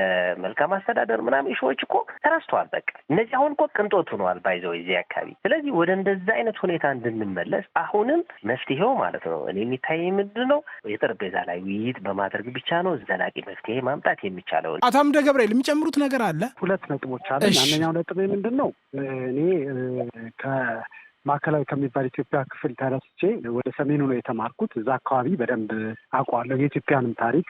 Speaker 3: መልካም አስተዳደር ምናምን ሾዎች እኮ ተረስተዋል። በቃ እነዚህ አሁን እኮ ቅንጦት ሆነዋል ባይዘው እዚህ አካባቢ። ስለዚህ ወደ እንደዛ አይነት ሁኔታ እንድንመለስ አሁንም መፍትሄው ማለት ነው እኔ የሚታይ ምንድን ነው የጠረጴዛ ላይ ውይይት በማድረግ ብቻ ነው ዘላቂ መፍትሄ ማምጣት የሚቻለው።
Speaker 2: አቶ አምደ ገብርኤል የሚጨምሩት ነገር አለ?
Speaker 1: ሁለት ነጥቦች አሉ። አንደኛው ነጥብ ምንድን ነው እኔ ማዕከላዊ ከሚባል ኢትዮጵያ ክፍል ተነስቼ ወደ ሰሜኑ ነው የተማርኩት። እዛ አካባቢ በደንብ አውቀዋለሁ። የኢትዮጵያንም ታሪክ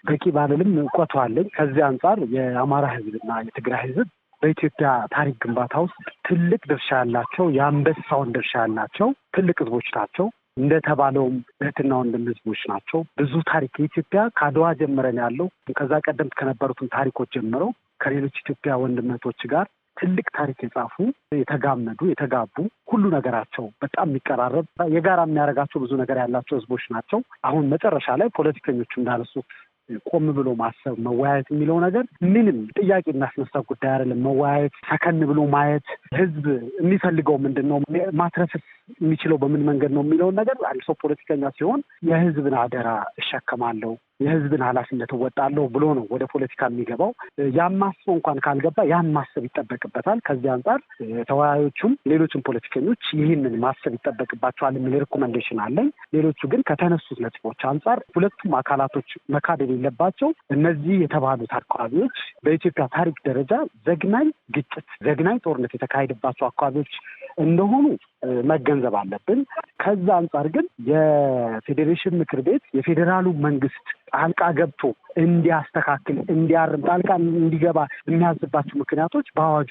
Speaker 1: በቂ ባልልም እውቀቱ አለኝ። ከዚህ አንጻር የአማራ ሕዝብና የትግራይ ሕዝብ በኢትዮጵያ ታሪክ ግንባታ ውስጥ ትልቅ ድርሻ ያላቸው፣ የአንበሳውን ድርሻ ያላቸው ትልቅ ሕዝቦች ናቸው። እንደተባለውም እህትና ወንድም ሕዝቦች ናቸው። ብዙ ታሪክ የኢትዮጵያ ከአድዋ ጀምረን ያለው ከዛ ቀደምት ከነበሩትን ታሪኮች ጀምረው ከሌሎች ኢትዮጵያ ወንድመቶች ጋር ትልቅ ታሪክ የጻፉ የተጋመዱ የተጋቡ ሁሉ ነገራቸው በጣም የሚቀራረብ የጋራ የሚያደርጋቸው ብዙ ነገር ያላቸው ህዝቦች ናቸው። አሁን መጨረሻ ላይ ፖለቲከኞቹ እንዳነሱት ቆም ብሎ ማሰብ መወያየት የሚለው ነገር ምንም ጥያቄ የሚያስነሳ ጉዳይ አይደለም። መወያየት፣ ሰከን ብሎ ማየት፣ ህዝብ የሚፈልገው ምንድን ነው፣ ማትረፍስ የሚችለው በምን መንገድ ነው የሚለውን ነገር አንድ ሰው ፖለቲከኛ ሲሆን የህዝብን አደራ እሸከማለሁ፣ የህዝብን ኃላፊነት እወጣለሁ ብሎ ነው ወደ ፖለቲካ የሚገባው። ያን ማሰብ እንኳን ካልገባ ያን ማሰብ ይጠበቅበታል። ከዚህ አንጻር ተወያዮቹም ሌሎችም ፖለቲከኞች ይህንን ማሰብ ይጠበቅባቸዋል የሚል ሪኮመንዴሽን አለኝ። ሌሎቹ ግን ከተነሱት ነጥቦች አንጻር ሁለቱም አካላቶች መካድ የሌለባቸው እነዚህ የተባሉት አካባቢዎች በኢትዮጵያ ታሪክ ደረጃ ዘግናኝ ግጭት፣ ዘግናኝ ጦርነት የተካሄደባቸው አካባቢዎች እንደሆኑ መገንዘብ አለብን። ከዛ አንጻር ግን የፌዴሬሽን ምክር ቤት የፌዴራሉ መንግስት ጣልቃ ገብቶ እንዲያስተካክል፣ እንዲያርም፣ ጣልቃ እንዲገባ የሚያዝባቸው ምክንያቶች በአዋጁ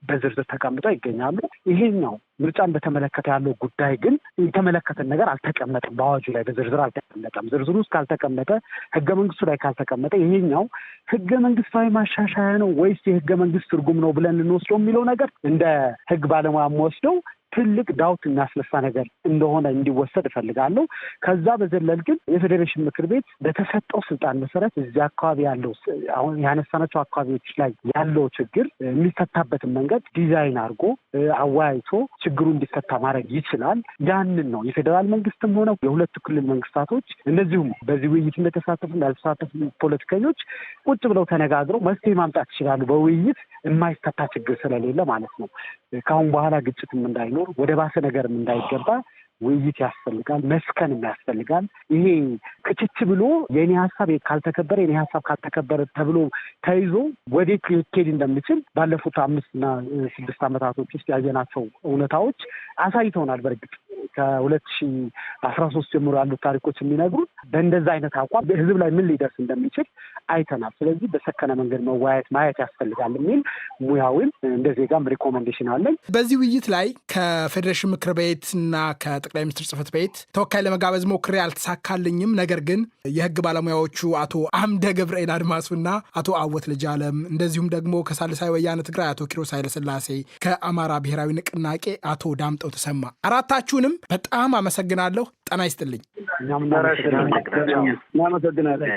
Speaker 1: በዝርዝር ተቀምጠው ይገኛሉ። ይሄኛው ምርጫን በተመለከተ ያለው ጉዳይ ግን የተመለከተን ነገር አልተቀመጠም። በአዋጁ ላይ በዝርዝር አልተቀመጠም። ዝርዝሩ ውስጥ ካልተቀመጠ፣ ህገ መንግስቱ ላይ ካልተቀመጠ ይሄኛው ህገ መንግስታዊ ማሻሻያ ነው ወይስ የህገ መንግስት ትርጉም ነው ብለን እንወስደው የሚለው ነገር እንደ ህግ ባለሙያ ወስደው ትልቅ ዳውት የሚያስነሳ ነገር እንደሆነ እንዲወሰድ እፈልጋለሁ። ከዛ በዘለል ግን የፌዴሬሽን ምክር ቤት በተሰጠው ስልጣን መሰረት እዚህ አካባቢ ያለው አሁን ያነሳናቸው አካባቢዎች ላይ ያለው ችግር የሚፈታበትን መንገድ ዲዛይን አድርጎ አወያይቶ ችግሩ እንዲፈታ ማድረግ ይችላል። ያንን ነው የፌዴራል መንግስትም ሆነ የሁለቱ ክልል መንግስታቶች እንደዚሁም በዚህ ውይይት እንደተሳተፉ ያልተሳተፉ ፖለቲከኞች ቁጭ ብለው ተነጋግረው መፍትሄ ማምጣት ይችላሉ። በውይይት የማይፈታ ችግር ስለሌለ ማለት ነው። ከአሁን በኋላ ግጭትም እንዳይኖር ወደ ባሰ ነገርም እንዳይገባ ውይይት ያስፈልጋል፣ መስከንም ያስፈልጋል። ይሄ ክችች ብሎ የኔ ሀሳብ ካልተከበረ የኔ ሀሳብ ካልተከበረ ተብሎ ተይዞ ወዴት ሊሄድ እንደሚችል ባለፉት 5 እና 6 ዓመታቶች ውስጥ ያየናቸው እውነታዎች አሳይተውናል። በእርግጥ ከ2013 ጀምሮ ያሉት ታሪኮች የሚነግሩት በእንደዛ አይነት አቋም ህዝብ ላይ ምን ሊደርስ እንደሚችል አይተናል። ስለዚህ በሰከነ መንገድ መወያየት ማየት ያስፈልጋል የሚል ሙያዊም እንደ ዜጋም ሪኮሜንዴሽን አለኝ።
Speaker 2: በዚህ ውይይት ላይ ከፌዴሬሽን ምክር ቤት እና ከጠቅላይ ሚኒስትር ጽሕፈት ቤት ተወካይ ለመጋበዝ ሞክሬ አልተሳካልኝም። ነገር ግን የህግ ባለሙያዎቹ አቶ አምደ ገብርኤል አድማሱና አቶ አወት ልጅ አለም እንደዚሁም ደግሞ ከሳልሳይ ወያነ ትግራይ አቶ ኪሮስ ኃይለሥላሴ ከአማራ ብሔራዊ ንቅናቄ አቶ ዳምጠው ተሰማ አራታችሁንም በጣም አመሰግናለሁ። ጤና ይስጥልኝ።
Speaker 5: እናመሰግናለን።